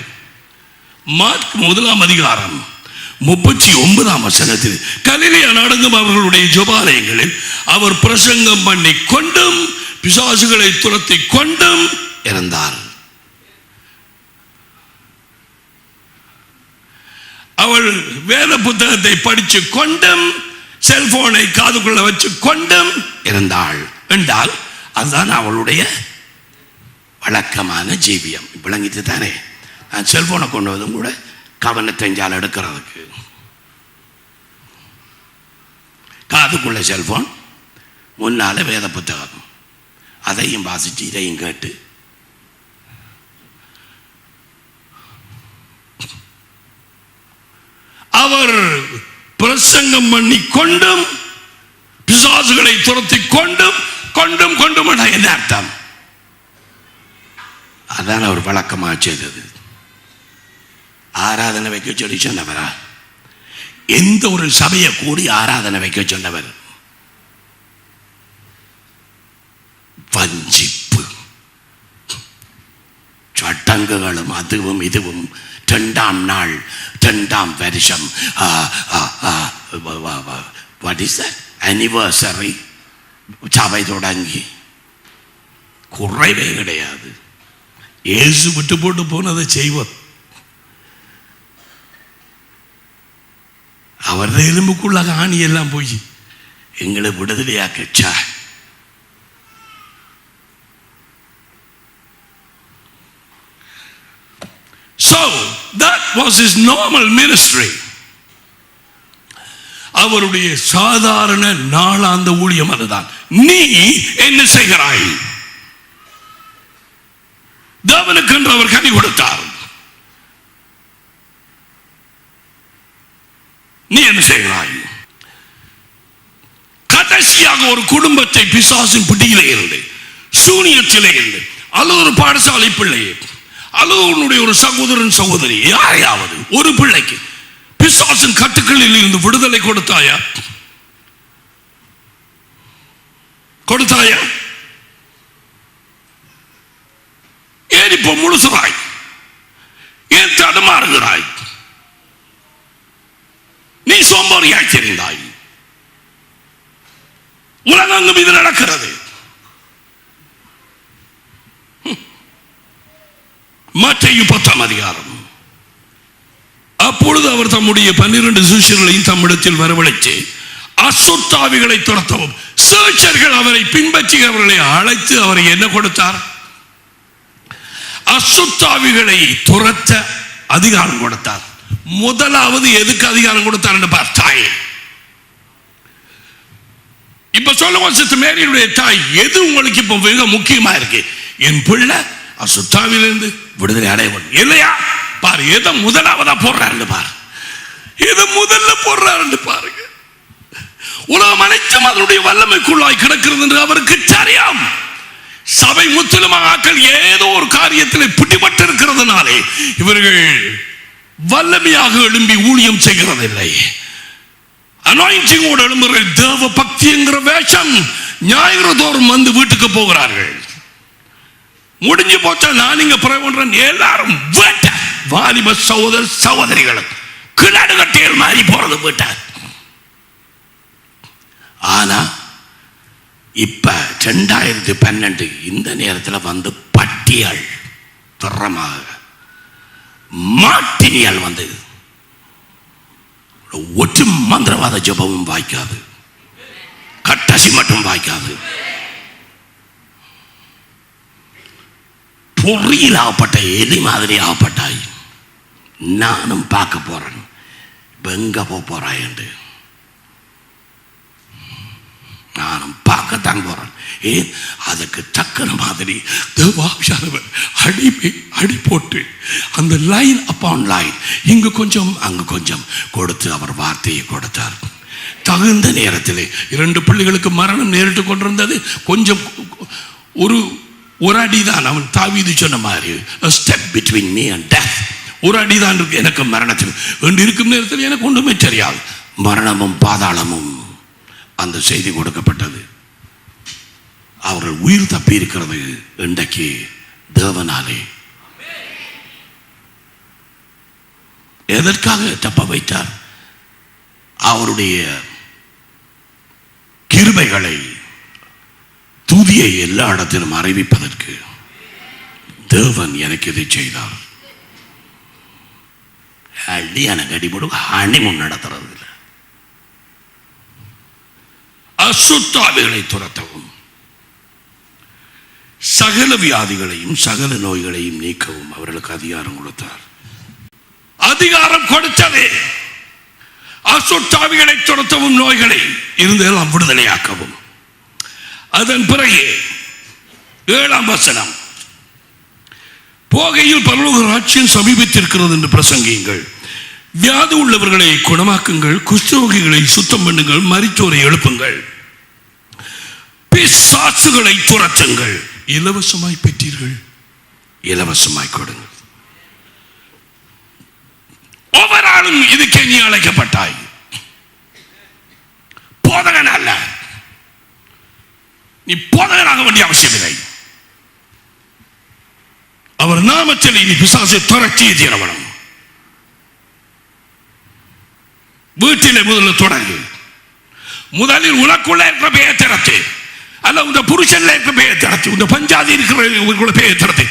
மார்க் 1:39 கலிலேயா நடந்தும் அவர்களுடைய ஜெபாலயங்களில் அவர் பிரசங்கம் பண்ணி கொண்டும் பிசாசுகளை துரத்தி கொண்டும் இருந்தார். அவள் வேத புத்தகத்தை படிச்சு கொண்டும் செல்போனை காதுக்குள்ள வச்சு கொண்டும் இருந்தாள் என்றால் அதுதான் அவளுடைய வழக்கமான ஜீவியம். விளங்கிட்டு தானே? நான் செல்போனை கொண்டு வதும் கூட கவனத்தை எடுக்கிறதுக்கு. காதுக்குள்ள செல்போன், முன்னால வேத புத்தகம், அதையும் வாசிச்சு இதையும் கேட்டு அவர் பிரசங்கம் பண்ணி கொண்டும் பிசாசுகளை துரத்தி கொண்டும் கொண்டும் கொண்டும் என்ன அர்த்தம்? அதான் அவர் வழக்கமாக செய்தது. ஆராதனை வைக்க சொல்லி சொன்னவரா? எந்த ஒரு சபையை கூடி ஆராதனை வைக்க சொன்னவர்? வஞ்சிப்பு, சட்டங்களும் அதுவும் இதுவும். 2ஆம் நாள் 2ஆம் வருஷம் அனிவர்சரி சபை தொடங்கி குறைவே கிடையாது. ஏசு விட்டு போட்டு போனதை செய்வோம். அவரது எலும்புக்குள்ள ஆணி எல்லாம் போய் எங்களை விடுதலையாக்கச்சா. So that was his normal ministry. அவருடைய சாதாரண நாளாந்த ஊழியம் அதுதான். நீ என்ன செய்கிறாய்? தேவனுக்கென்று அவர் கனி கொடுத்தார். நீ என்ன செய்கிறாய்? கடைசியாக ஒரு குடும்பத்தை பிசாசின் பிடியிலே இருந்து, சூனியத்திலே இருந்து, அல்லது ஒரு பாடசாலை பிள்ளையை, அல்லது உன்னுடைய ஒரு சகோதரன் சகோதரி, யாரையாவது ஒரு பிள்ளைக்கு பிசாசின் கட்டுக்களில் இருந்து விடுதலை கொடுத்தாயா? கொடுத்தாயா? ஏன் இப்போ முழுசுறாய்? ஏன் தடுமாறுகிறாய்? நீ சோம்பேறியாய் தெரிந்தாய். உலகெங்கும் இது நடக்கிறது. மத்தேயு 10ஆம் அதிகாரம். அப்பொழுது அவர் தம்முடைய 12 சிஷ்யர்களையும் தம்மிடத்தில் வரவழைத்து அசுத்தாவிகளை துரத்தவும் சீஷர்கள் அவரை பின்பற்றி அவர்களை அழைத்து அவரை என்ன கொடுத்தார்? அசுத்தாவிகளை துரத்த அதிகாரம் கொடுத்தார். முதலாவது எதுக்கு அதிகாரம் கொடுத்தார் என்று பார்த்தாய். இப்ப சொல்லுங்க சிஸ்டர் மேரியுடைய தாய், எது உங்களுக்கு இப்ப மிக முக்கியமா இருக்கு? என் பிள்ளை அசுத்தாவிலிருந்து விடுதலை அடைய வேண்டும் இல்லையா? பாரு, எதை முதலாவதா போடுறாரு பாரு, எதை முதல்ல போடுறாரு பாருங்க. உலகம் அனைத்தும் அதனுடைய வல்லமைக்குள்ளாய் கிடக்கிறது என்று அவருக்கு தெரியும். சபை முற்றிலுமாக்கள் ஏதோ ஒரு காரியத்தில் பிடிபட்டு இருக்கிறதுனாலே இவர்கள் வல்லமையாக எழும்பி ஊழியம் செய்கிறதில்லை. அனாயிண்டிங்கோடு எழும்புகிற தேவ பக்தி என்கிற வேஷம் ஞாயிறு தோறும் வந்து வீட்டுக்கு போகிறார்கள். முடிஞ்சு போச்சா நான் இங்க பிறகுன்றேன். எல்லாரும் வாலிப சகோதர சகோதரிகளும் கிணறு கட்டியல் மாறி போறது வீட்டார். ஆனா இப்ப 2012 இந்த நேரத்தில் வந்து பட்டியல் தரமாக மாட்டினியால் வந்து ஒற்று மந்திரவாத ஜபமும் வாய்க்காது, கட்டாசி மட்டும் வாய்க்காது. பொறியில் ஆகப்பட்ட எலி மாதிரி ஆகப்பட்டாய். நானும் பார்க்க போறேன் எங்க போறாய் என்று. நானும் பார்க்கத்தான் போறேன். ஏன் அதுக்கு தக்கன மாதிரி தேவாவியானவர் அடி போட்டு அந்த லைன் அப்பான் லைன் இங்கு கொஞ்சம் அங்கு கொஞ்சம் கொடுத்து அவர் வார்த்தையை கொடுத்தார். தகுந்த நேரத்தில் 2 பிள்ளைகளுக்கு மரணம் நேரிட்டு கொண்டிருந்தது. கொஞ்சம் ஒரு அடிதான். அவன் தாவீது சொன்ன மாதிரி a step between me and death. ஒரு அடிதான் இருக்கு எனக்கு மரணத்தில் என்று இருக்கும் நேரத்தில் எனக்கு ஒன்றுமே தெரியாது. மரணமும் பாதாளமும் அந்த செய்தி கொடுக்கப்பட்டது. அவர்கள் உயிர் தப்பி இருக்கிறது இன்றைக்கு தேவனாலே. எதற்காக தப்ப வைத்தார்? அவருடைய கிருபைகளை துதியை எல்லா இடத்திலும் அறிவிப்பதற்கு. தேவன் எனக்கு இதை செய்தார். அடிபடும் ஹனிமூன் நடத்துறது இல்லை. அசுத்தாவிகளை துரத்தவும் சகல வியாதிகளையும் சகல நோய்களையும் நீக்கவும் அவர்களுக்கு அதிகாரம் கொடுத்தார். அதிகாரம் கொடுத்ததே அசுத்தாவிகளை துரத்தவும் நோய்களை இருந்தெல்லாம் விடுதலையாக்கவும். அதன் பிறகு 7ஆம் வசனம், போகையில் பரலோக ராஜ்யம் சமீபித்திருக்கிறது என்று பிரசங்கியுங்கள், வியாதி உள்ளவர்களை குணமாக்குங்கள், குஷ்டரோகிகளை சுத்தம் பண்ணுங்கள், மரித்தோரை எழுப்புங்கள், பிசாசுகளை துரத்துங்கள், இலவசமாய் பெற்றீர்கள், இலவசமாய் கொடுங்கள். ஒவ்வொரு ஆளும் இதுக்கே நீ அழைக்கப்பட்டாய். போதகன் அல்ல, நீ போதகனாக வேண்டிய அவசியமில்லை. அவர் நாமத்தில் நீ பிசாசை துரத்திய தீரவனம். வீட்டிலே முதல்ல தொடங்கு. முதலில் உனக்குள்ள இருக்கிற பேயை திறத்து, அல்ல உங்க புருஷன்ல இருக்கிற பேயை திறத்து, உங்க பஞ்சாதி இருக்கிற பேயை திறத்து.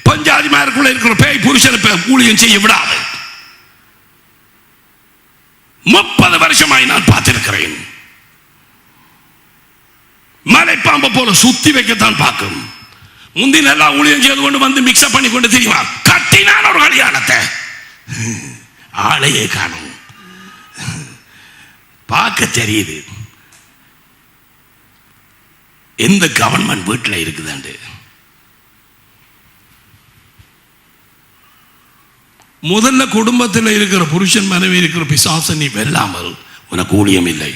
பஞ்சாதி மாருக்குள்ள இருக்கிற பேய் புருஷனை ஊழியம் செய்ய விடாது. 30 வருஷமாய் நான் பார்த்திருக்கிறேன். மலைப்பாம்பை போல சுத்தி வைக்கத்தான் பார்க்கும். முந்தின எல்லாம் ஊழியம் செய்து கொண்டு வந்து மிக்ஸ் பண்ணி கொண்டு தெரியுமா கட்டினான் ஒரு கல்யாணத்தை. ஆளையே காணும். பார்க்க தெரியுது எந்த கவர்மெண்ட் வீட்டில் இருக்குதாண்டு. முதல்ல குடும்பத்தில் இருக்கிற புருஷன் மனைவி இருக்கிற பிசாசை நீ வெல்லாமல் உனக்கு ஊழியம் இல்லை.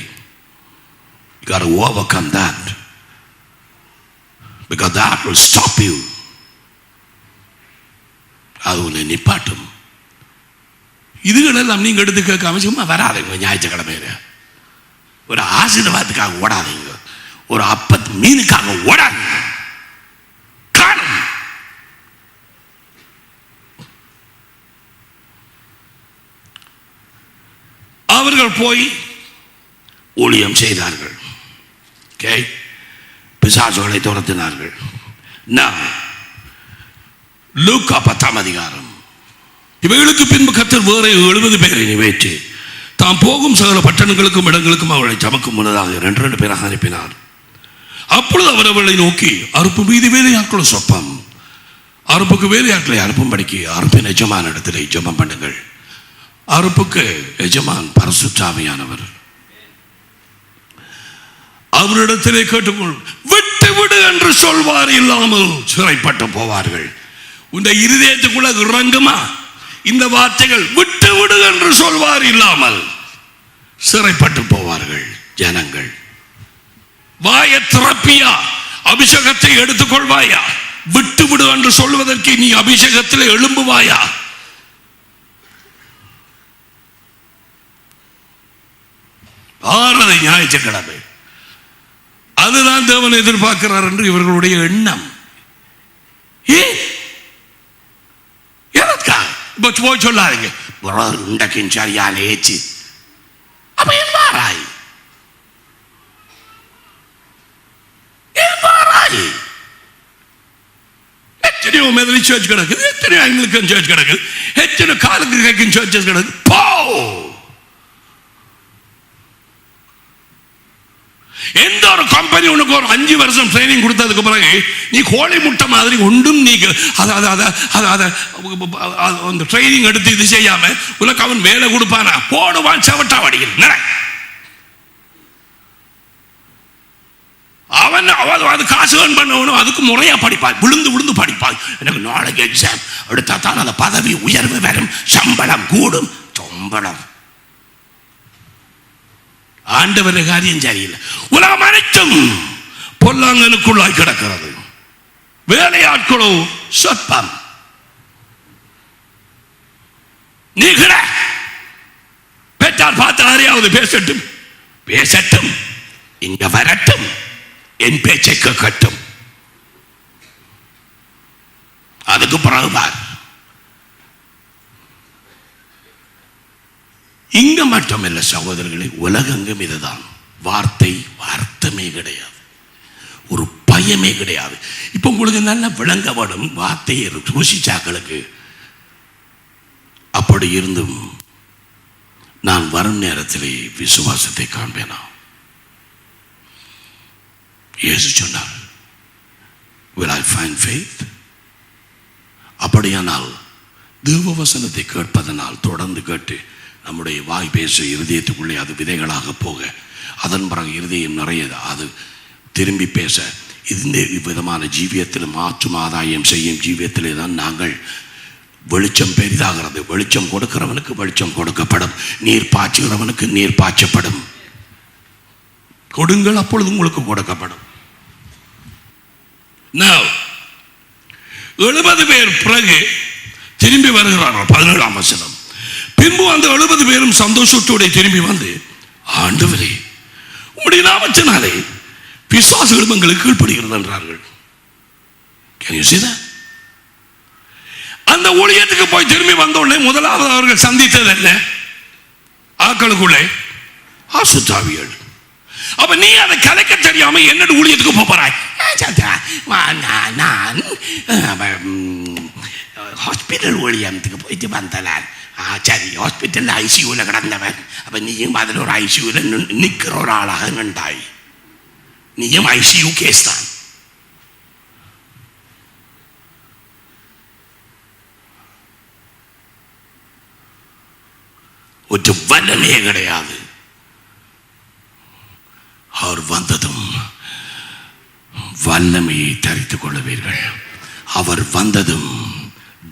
You got to overcome that, because that will stop you. அது உன்னை நிப்பாட்டும். இதுகளெல்லாம் நீங்க எடுத்து கேட்காம சும்மா வராதுங்க. ஞாயிற்றுக்கிழமையில ஒரு ஆசீர்வாதத்துக்காக ஓடாதீங்க, ஒரு அப்பத்து மீனுக்காக ஓடாதீங்க. காணும். அவர்கள் போய் ஊழியம் செய்தார்கள். பிசாசுகளை துரத்தினார்கள். லூக்கா 10ஆம் அதிகாரம். இவைகளுக்கு பின்பு கர்த்தர் வேற 70 பேரை நியமித்து தாம் போகும் சகல பட்டணங்களுக்கும் இடங்களுக்கும் அவர்களை தமக்கு முன்னதாக 2 பேராக அனுப்பினார். அப்பொழுது அவர் அவர்களை நோக்கி, அறுப்பு மீது வேலையாட்களும் சொப்பம், அறுப்புக்கு வேலையாட்களை அனுப்பும்படிக்கு அறுப்பின் எஜமான இடத்திலே ஜெபம் பண்ணுங்கள். அறுப்புக்கு எஜமான் பரிசுத்த ஆவியானவர். அவரிடத்திலே கேட்டுக்கொள். விட்டு விடு என்று சொல்வார் இல்லாமல் சிறைப்பட்டு போவார்கள். உந்த இருதயத்துக்குள்ள இறங்குமா இந்த வார்த்தைகள்? விட்டு விடு என்று சொல்வார் இல்லாமல் சிறைப்பட்டு போவார்கள் ஜனங்கள். வாய திறப்பியா? அபிஷேகத்தை எடுத்துக்கொள்வாயா? விட்டு விடு என்று சொல்வதற்கு நீ அபிஷேகத்தில் எழும்புவாயா? ஆறதை ஞாயிற்றுக்கிழமை. அதுதான் தேவன் எதிர்பார்க்கிறார் என்று இவர்களுடைய எண்ணம். போய் சொல்லாதீங்க சரியான ஏச்சு. அப்ப ஏன் வாராய்? எத்தனையோ மெதலி சர்ச் கிடக்குது, எத்தனையோ ஆங்கிலிக்கன் சர்ச் கிடக்குது, எத்தனையோ காலங்கிரிக்கன் சர்ச்சஸ் கிடக்குது. போ. எந்த ஒரு கம்பெனி உனக்கு ஒரு 5 வருஷம் ட்ரைனிங் கொடுத்ததுக்கு பிறகு நீ கோழி முட்டை மாதிரி ஒன்றும் நீ அந்த ட்ரைனிங் எடுத்து இது செய்யாம உனக்கு அவன் வேலை கொடுப்பானா? போடுவான் செவட்டா வடியில். அவன் அது காசு ஏர்ன் பண்ணவனும் அதுக்கு முறையா படிப்பாய், விழுந்து விழுந்து படிப்பாய். எனக்கு நாளைக்கு எக்ஸாம் எடுத்தா தான் அந்த பதவி உயர்வு வரும், சம்பளம் கூடும். சம்பளம் ஆண்டவர் காரியம் சரியில்லை. உலகம் அனைத்தும் பொல்லாங்கனுக்குள்ளாய் கிடக்கிறது. வேலையாட்களோ சொற்பம். நீ கிட பெற்றார் பார்த்து யாரையாவது பேசட்டும், பேசட்டும், இங்க வரட்டும், என் பேச்சை கேட்கட்டும். அதுக்கு பிறகு பார். இங்க மட்டும் இல்ல சகோதரர்களே, உலகெங்கும் இதுதான். வார்த்தை வார்த்தமே கிடையாது, ஒரு பயமே கிடையாது. இப்ப உங்களுக்கு நல்ல விளங்கப்படும் வார்த்தையை ருசிச்சாக்களுக்கு. அப்படி இருந்தும் நான் வரும் நேரத்திலே விசுவாசத்தை காண்பேனா? இயேசு சொன்னார், will I find faith? அப்படியானால் தேவ வசனத்தை கேட்பதனால் தொடர்ந்து கேட்டு நம்முடைய வாய் பேச இருதயத்துக்குள்ளே அது விதைகளாக போக, அதன் பிறகு இருதயம் நிறைய அது திரும்பி பேச, இந்த விதமான ஜீவியத்தில் மாற்றும் ஆதாயம் செய்யும் ஜீவியத்திலே தான் நாங்கள் வெளிச்சம் பெரிதாகிறது. வெளிச்சம் கொடுக்கிறவனுக்கு வெளிச்சம் கொடுக்கப்படும், நீர் பாய்ச்சுகிறவனுக்கு நீர் பாய்ச்சப்படும். கொடுங்கள், அப்பொழுது உங்களுக்கு கொடுக்கப்படும். 70 பேர் பிறகு திரும்பி வருகிறார்கள். 17ஆம் வசனம். பின்பு அந்த 70 பேரும் சந்தோஷத்தோடு திரும்பி வந்து, ஆண்டவரே உம்முடைய நாமத்தினாலே பிசாசுகள் எங்களுக்கு கீழ்ப்படுகிறது என்றார்கள். Can you see that? அந்த ஊழியத்துக்கு போய் திரும்பி வந்த உடனே முதலாவது அவர்கள் சந்தித்தது என்ன? ஆக்களுக்குள்ளே அசுத்தாவிகள். அப்ப நீ அதை கலைக்க தெரியாம என்னோட ஊழியத்துக்கு போறாய். நான் ஹாஸ்பிட்டல் ஊழியத்துக்கு போயிட்டு வந்தேன். சரி, ஹாஸ்பிட்டல் ஐசியூல கிடந்தவன். அப்ப நீயும் அதில் ஒரு ஐசியூல நிற்கிற ஒரு ஆளாக நின்றாய். நீயும் ஐசியூ கேஸ் தான். ஒரு வல்லமே கிடையாது. அவர் வந்ததும் வல்லமையை தரித்துக் கொள்ளுவீர்கள். அவர் வந்ததும்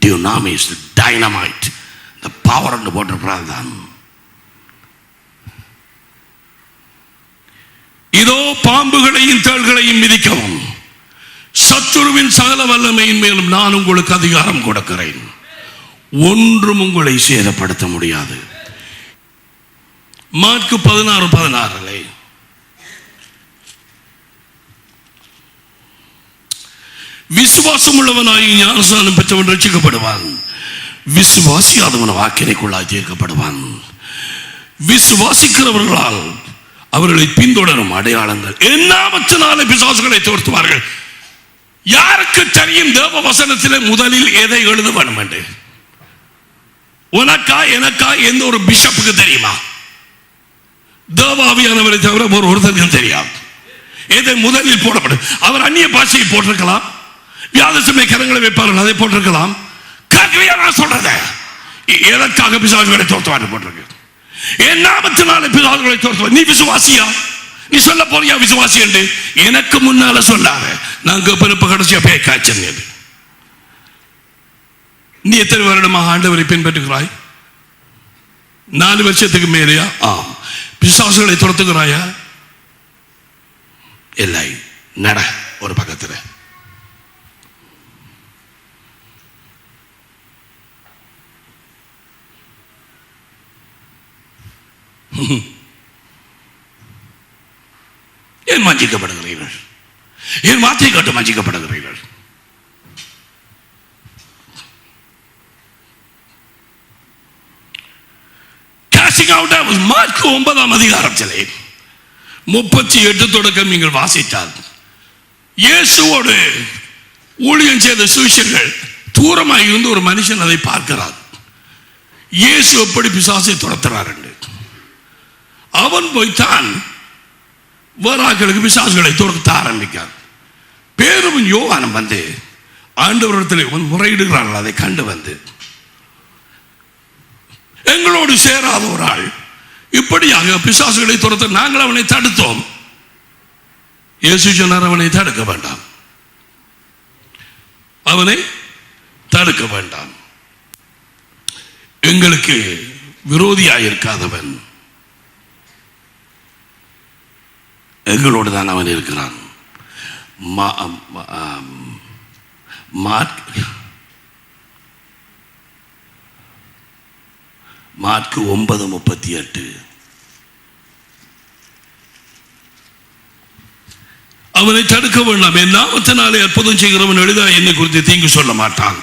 டியூனாமிஸ், டைனமைட், the power என்று போட்டிருக்கிறார். இதோ பாம்புகளையும் தேள்களையும் மிதிக்கவும் சத்துருவின் சகல வல்லமையின் மேலும் நான் உங்களுக்கு அதிகாரம் கொடுக்கிறேன், ஒன்றும் உங்களை சேதப்படுத்த முடியாது. மாற்கு 16:16 விசுவாசம் உள்ளவனாய் ஞானஸ்நானம் பெற்றவன் ரட்சிக்கப்படுவான், விசுவாசியாதவன் ஆக்கினைக்குள்ளாய் தீர்க்கப்படுவான். விசுவாசிக்கிறவர்களால் அவர்களை பின்தொடரும் அடையாளங்கள் என்னாவற்றினாலே பிசாசுகளை துரத்துவார்கள். யாருக்கு தெரியும் தேவ வசனத்திலே முதலில் எதை எழுத வேண்டும் என்று? உனக்கா எனக்கா எந்த ஒரு பிஷப்புக்கு தெரியுமா? தேவாவியானவரை தவிர ஒருத்தருக்கும் தெரியாது எதை முதலில் போடப்படும். அவர் அந்நிய பாஷையை போட்டிருக்கலாம், வியாழசமய கரங்களை வைப்பார்கள், அதை போட்டிருக்கலாம். கேட்கலையா நான் சொல்றத? எதற்காக பிசாசுகளை தோற்றுவார் போட்டிருக்கு? என் நாமத்தினாலே பிசாசுகளை தோற்றுவார். நீ விசுவாசியா? நீ சொல்ல போறியா விசுவாசி என்று? எனக்கு முன்னால சொல்லாத. நாங்க பிறப்பு கடைசியா பேய் காய்ச்சல். நீ எத்தனை வருடமாக ஆண்டவரை பின்பற்றுகிறாய்? 4 வருஷத்துக்கு மேலேயா? ஆம். பிசாசுகளை துரத்துகிறாயா? இல்லை. நட ஒரு பக்கத்துல. ஏன் வஞ்சிக்கப்படுகிறீர்கள்? ஏன் வார்த்தை கேட்டு வஞ்சிக்கப்படுகிறீர்கள்? Casting out devils, மாற்கு 9ஆம் அதிகாரத்திலே 38 தொடக்கம் நீங்கள் வாசித்தால், இயேசுவோடு ஊழியம் செய்த சீஷர்கள் தூரமாக இருந்து ஒரு மனுஷன் அதை பார்க்கிறார். இயேசு எப்படி பிசாசை துரத்துறார் என்று. அவன் போய்தான் வேறாக்களுக்கு பிசாசுகளை துரத்த ஆரம்பிக்கார். பேரும் யோவானும் வந்து ஆண்டவரிடத்தில் முறையிடுகிறார்கள். அதை கண்டு வந்து, எங்களோடு சேராத ஒரு ஆள் இப்படியாக பிசாசுகளை துரத்த நாங்கள் அவனை தடுத்தோம். இயேசு சொன்னார், அவனை தடுக்க வேண்டாம், அவனை தடுக்க வேண்டாம். எங்களுக்கு விரோதியாயிருக்காதவன் எங்களோடு தான் அவன் இருக்கிறான். மாற்கு 9:38. அவனை தடுக்க வேண்டாம். என் நாமத்தினாலே அற்புதம் செய்கிறவன் எளிதாக என்னை குறித்து தீங்கு சொல்ல மாட்டான்.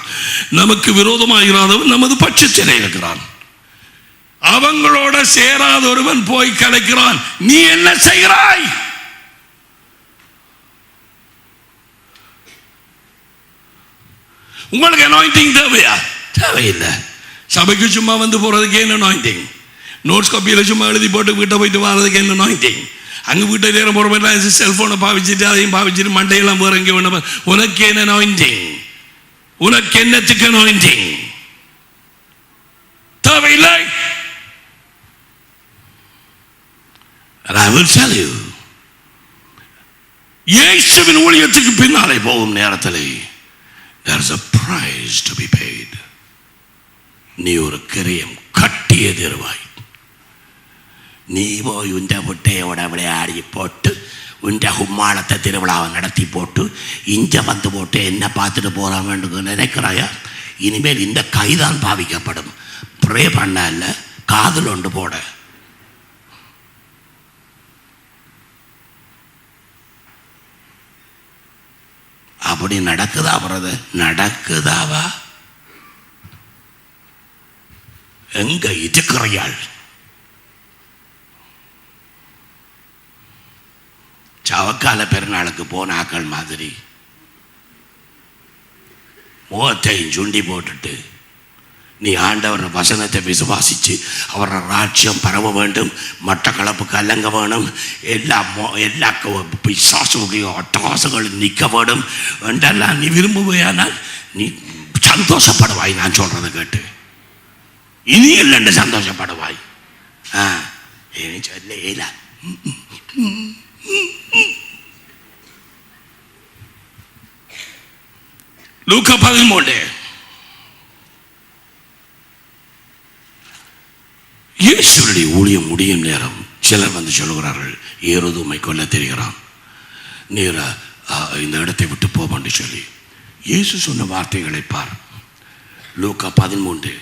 நமக்கு விரோதமாகிறாதவன் நமது பட்சத்திலே இருக்கிறான். அவங்களோட சேராத ஒருவன் போய் கலைக்கிறான். நீ என்ன செய்கிறாய்? உங்களுக்கு அனாயிண்டிங் தேவையா? தேவையில்லை. சபைக்கு சும்மா வந்து போறதுக்கு என்ன அனாயிண்டிங்? நோட்ஸ் காப்பியில சும்மா எழுதி போட்டு வீட்டை போயிட்டு வர்றதுக்கு என்ன அனாயிண்டிங்? அங்கே வீட்டை நேரம் போகிற மாதிரி செல்ஃபோனை பாவிச்சுட்டு அதையும் பாவிச்சுட்டு மண்டையெல்லாம் போகிற இங்கே வேணும். உனக்கு என்ன அனாயிண்டிங்? உனக்கு என்னத்துக்கு அனாயிண்டிங்? தேவையில்லை. I will tell you, இயேசுவின் ஊழியத்துக்கு பின்னாலே போகும் நேரத்தில் there is a price to be paid. நீ ஒரு கிரயம் கட்டிய தருவாய். நீ போய் உண்ட புட்டையோட விளையாடி போட்டு உண்ட கும்மாளத்தை திருவிழாவை நடத்தி போட்டு இஞ்ச வந்து போட்டு என்ன பார்த்துட்டு போறான் வேண்டும் நினைக்கிறாயா? இனிமேல் இந்த கைதான் பாவிக்கப்படும். ப்ரே பண்ண இல்லை, காதில் ஒன்று போட. அப்படி நடக்குதா? பிரதர், நடக்குதாவா? எங்க இருக்கிறாள்? சவக்கால பெருநாளுக்கு போன ஆக்கள் மாதிரி முகத்தையும் சுண்டி போட்டுட்டு நீ ஆண்டவர் வசனத்தை விசுவாசிச்சு அவர ராஜ்யம் பரவ வேண்டும், மட்டக்களப்பு கலங்க வேணும், எல்லா பிசாசுடைய அட்டகாசங்களும் நிற்க வேணும் என்றெல்லாம் நீ விரும்புவையானால் நீ சந்தோஷப்படுவாய். நான் சொல்றதை கேட்டு இனி இல்லைன்னு சந்தோஷப்படுவாய். சொல்ல லூக்கா 13. இயேசுவுடைய ஊழியம் முடியும் நேரம் சிலர் வந்து சொல்லுகிறார்கள், ஏரோது உம்மை கொல்ல தெரிகிறான், நீர் இந்த இடத்தை விட்டு போவான்னு சொல்லி. இயேசு சொன்ன வார்த்தைகளை பார். லூக்கா 13:31.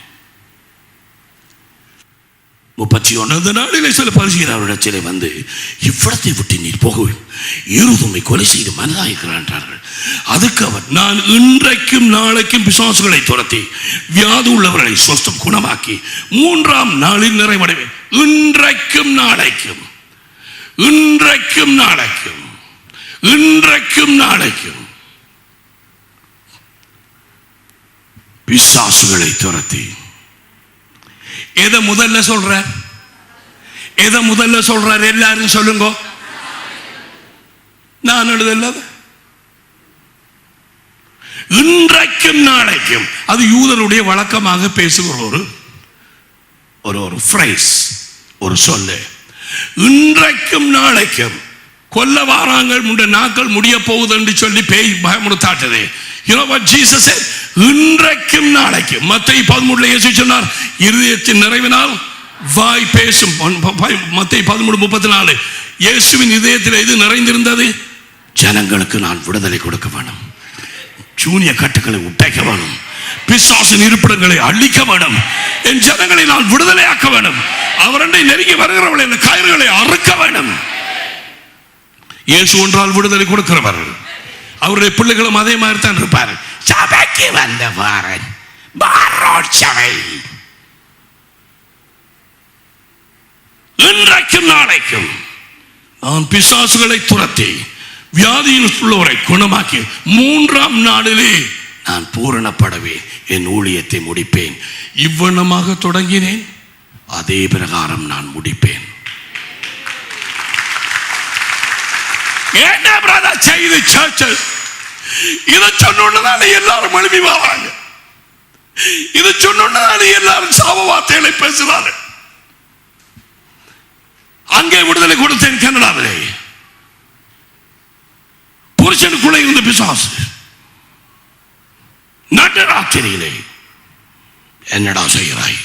அந்த நாளிலே சில பரிசேயரிடத்திலே வந்து, இவ்விடத்தை விட்டு நீர் போகவும் ஏரோது உம்மை கொலை செய்து மனதாயிருக்கிறான் என்றார்கள். அதுக்கு அவர், நான் இன்றைக்கும் நாளைக்கும் பிசாசுகளை துரத்தி வியாதி உள்ளவர்களை சொஸ்தம் குணமாக்கி 3ஆம் நாளில் நிறைவடைவேன். இன்றைக்கும் நாளைக்கும், இன்றைக்கும் நாளைக்கும், இன்றைக்கும் நாளைக்கும் பிசாசுகளை துரத்தி. எதை முதல்ல சொல்றார்? எதை முதல்ல சொல்றார்? எல்லாரும் சொல்லுங்க. நான் எழுதல. இன்றைக்கும் நாளைக்கும். அது யூதருடைய வழக்கமாக பேசுகிற ஒரு ஃப்ரேஸ், ஒரு சொல்லு. இன்றைக்கும் நாளைக்கும் கொல்ல வாராங்கள் முண்ட நாட்கள் முடிய போகுது என்று சொல்லி பேய் பயமுறுத்தாட்டது. You know what Jesus said? இன்றைக்கும் நாளைக்கும். மத்தேயு 13 இயேசு சொன்னார், இருதயத்தின் நிறைவினால் வாய் பேசும். மத்தேயு 13:34. இயேசுவின் இதயத்தில் எது நிறைந்திருந்தது? ஜனங்களுக்கு நான் விடுதலை கொடுக்க வேணும், சூனிய கட்டுகளை உடைக்க வேணும், பிசாசின் இருப்பிடங்களை அழிக்க வேணும், என் ஜனங்களை நான் விடுதலையாக்க வேணும், அவரண்டை நெருங்கி வருகிறவர்கள் என் கயிறுகளை அறுக்க வேணும். இயேசு ஒன்றால் விடுதலை கொடுக்கிறவர். அவருடைய பிள்ளைகளும் அதே மாதிரி தான் இருப்பார். சபைக்கு வந்த வாரன் சபை இன்றைக்கும் நாளைக்கும் நான் பிசாசுகளை துரத்தி வியாதியில் உள்ளவரை குணமாக்கி 3ஆம் நாளிலே நான் பூரணப்படவே என் ஊழியத்தை முடிப்பேன். இவ்வண்ணமாக தொடங்கினேன், அதே பிரகாரம் நான் முடிப்பேன். என்ன பிரதர் செய்து சர்ச்சஸ்? இதை சொன்னோன்னு எல்லாரும் எழுப்பி வராங்க. இதை சொன்னோன்னு எல்லாரும் சாப வார்த்தைகளை பேசுறாங்க. அங்கே விடுதலை கொடுத்தேன் கனடாவிலே. புருஷனுக்குள்ளே இருந்த பிசாசு நடுராத்திரியிலே என்னடா செய்கிறாய்?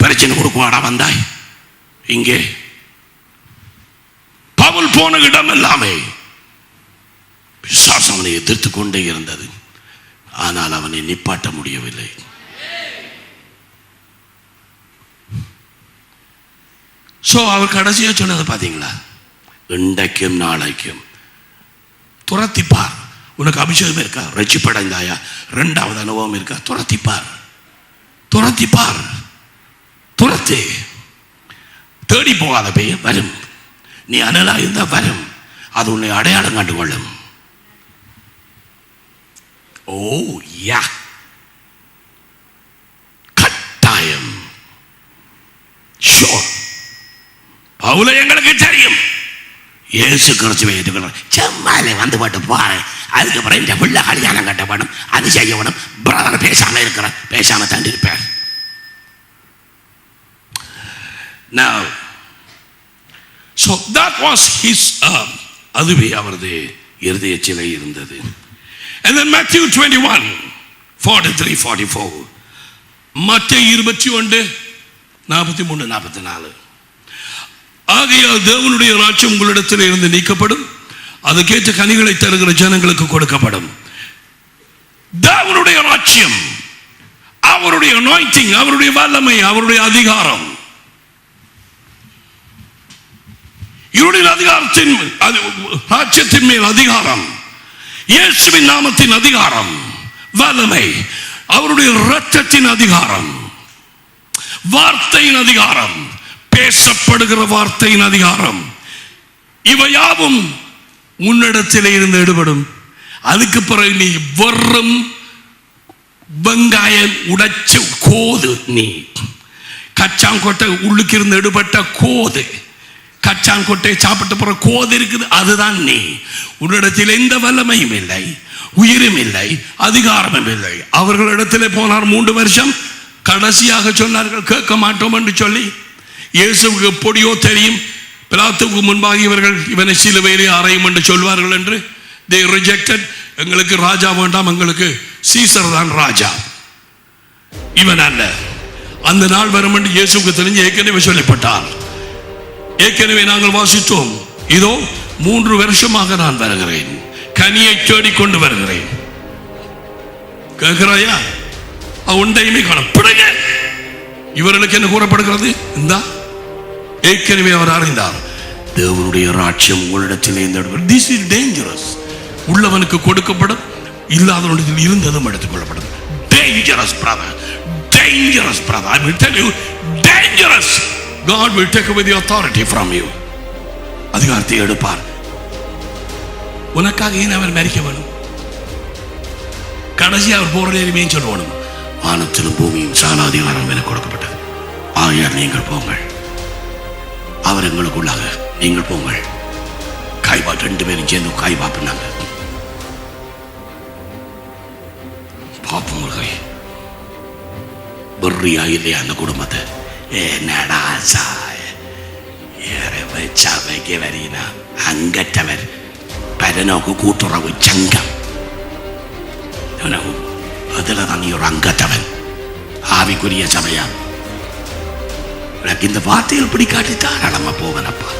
பிரச்சனை கொடுக்குவாடா வந்தாய்? இங்கே பவுல் போன இடம் எல்லாமே பிசாசு அவனை எதிர்த்து கொண்டே இருந்தது. ஆனால் அவனை நிப்பாட்ட முடியவில்லை. அவர் கடைசியா சொன்னது பாத்தீங்களா? இன்றைக்கும் நாளைக்கும் துரத்திப்பார். உனக்கு அபிஷேகம் இருக்கா? ரட்சிப்படைந்தாயா? 2வது அனுபவம் இருக்கா? துரத்திப்பார், துரத்திப்பார், துரத்து. தேடி போகாத பெயர் வரும். நீ அனலா இருந்தா வரும். அது உன்னை அடையாளம் கண்டு கொள்ளும். ஓ யா, கட்டாயம். ஷோர். பவுலை எங்களுக்கு தெரியும். இயேசு கிறிஸ்துவை ஏற்றுக்கொள்ளும். செம்மாலே வந்து போட்டு பாரு. அதுக்கப்புறம் இந்த பிள்ளை கல்யாணம் கட்டப்படும், அது செய்யப்படும். பிரதர் பேசாம இருக்கிற, பேசாம தாண்டி இருப்பேன். Now, so that was his அதுவே அவரது இருதய சிலை இருந்தது. And then Matthew 21 43 44, மத்தேயு 21 43 44. ஆகையால் தேவனுடைய ராஜ்யம் உங்களிடத்தில் இருந்து நீக்கப்படும், அதுக்கேற்ற கனிகளை தருகிற ஜனங்களுக்கு கொடுக்கப்படும். தேவனுடைய ராஜ்யம், அவருடைய anointing, அவருடைய வல்லமை, அவருடைய அதிகாரம், இவருடைய அதிகாரத்தின் ராஜ்யத்தின் மேல் அதிகாரம், இயேசுவின் நாமத்தின் அதிகாரம், வல்லமை, அவருடைய இரத்தத்தின் அதிகாரம், வார்த்தையின் அதிகாரம், பேசப்படுகிற வார்த்தையின் அதிகாரம், இவையாவும் உன்னிடத்திலே இருந்து எடுபடும். அதுக்கு பிறகு நீ வெறும் வெங்காயம் உடைச்சு கோது, நீ கச்சாங்கொட்டை உள்ளுக்கு இருந்து எடுபட்ட கோது, கச்சாங்கொட்டை சாப்பிட்ட பிறகு கோது இருக்குது, அதுதான் நீ. உன்னிடத்தில் எந்த வல்லமையும் இல்லை, உயிரும் இல்லை, அதிகாரமும் இல்லை. அவர்களிடத்திலே போனார் 3 வருஷம். கடைசியாக சொன்னார்கள் கேட்க மாட்டோம் என்று சொல்லி. இயேசுவுக்கு எப்படியோ தெரியும், பிலாத்துவுக்கு முன்பாக இவர்கள் இவனை சிலுவையிலே அறையும் என்று சொல்வார்கள் என்று. they rejected. எங்களுக்கு ராஜா வேண்டாம், எங்களுக்கு சீசர் தான் ராஜா, இவன் அல்ல. அந்த நாள் வரும் என்று இயேசுவுக்கு தெரிஞ்சு ஏற்கனவே சொல்லப்பட்டார். ஏற்கனவே நாங்கள் வாசித்தோம். இதோ 3 வருஷமாக நான் வருகிறேன், கனியை தேடிக்கொண்டு வருகிறேன். கேட்கிறாயா? ஒன்றையுமே காண பிடிங்க. இவர்களுக்கு என்ன கூறப்படுகிறது? இந்த ஏற்கனவே அவர் அறிந்தார், தேவனுடைய ராஜ்யம் உங்களிடத்தில் இருந்தது. This is dangerous. உள்ளவனுக்கு கொடுக்கப்படும், இல்லாதவனிடத்தில் இருந்ததும் எடுத்துக் கொள்ளப்படும். Dangerous brother, dangerous brother. I will tell you, dangerous. God will take away the authority from you. அதிகாரத்தை எடுப்பார். உனக்காக ஏன் அவர் மரிக்க வேணும்? கடைசி அவர் போற நேரமே சொல்லணும், வானத்திலும் பூமியும் சால அதிகாரம் என கொடுக்கப்பட்டது. ஆகையால் நீங்கள் போங்கள், அவர் எங்களுக்குள்ளாக, நீங்கள் போங்கள். காய்பா 2 பேரும் சேர்ந்து காய்பா பண்ணாங்க. பாப்பமுறை வெறியா இல்லையா அந்த குடும்பத்தை? என்னடா சாய சபைக்கு வரீனா? அங்கற்றவர் பரநோக்கு கூட்டுறவு சங்கம், அதுல தான் நீ ஒரு அங்கத்தவன். ஆவிக்குரிய சபையா? இந்த வார்த்தைகள் பிடிக்காட்டி தாராளமா போவனப்பா.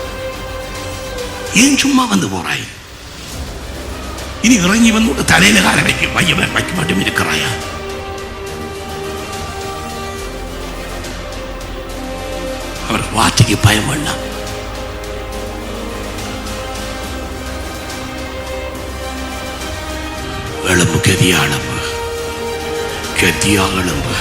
ஏன் சும்மா வந்து போறாய்? இனி இறங்கி வந்து தலையில கால வைக்க மட்டும் இருக்கிறாயா? அவர் வார்த்தைக்கு பயம் வேண்டாம். எலும்பு கெதியா எலும்பு, கெதியா எலும்பு.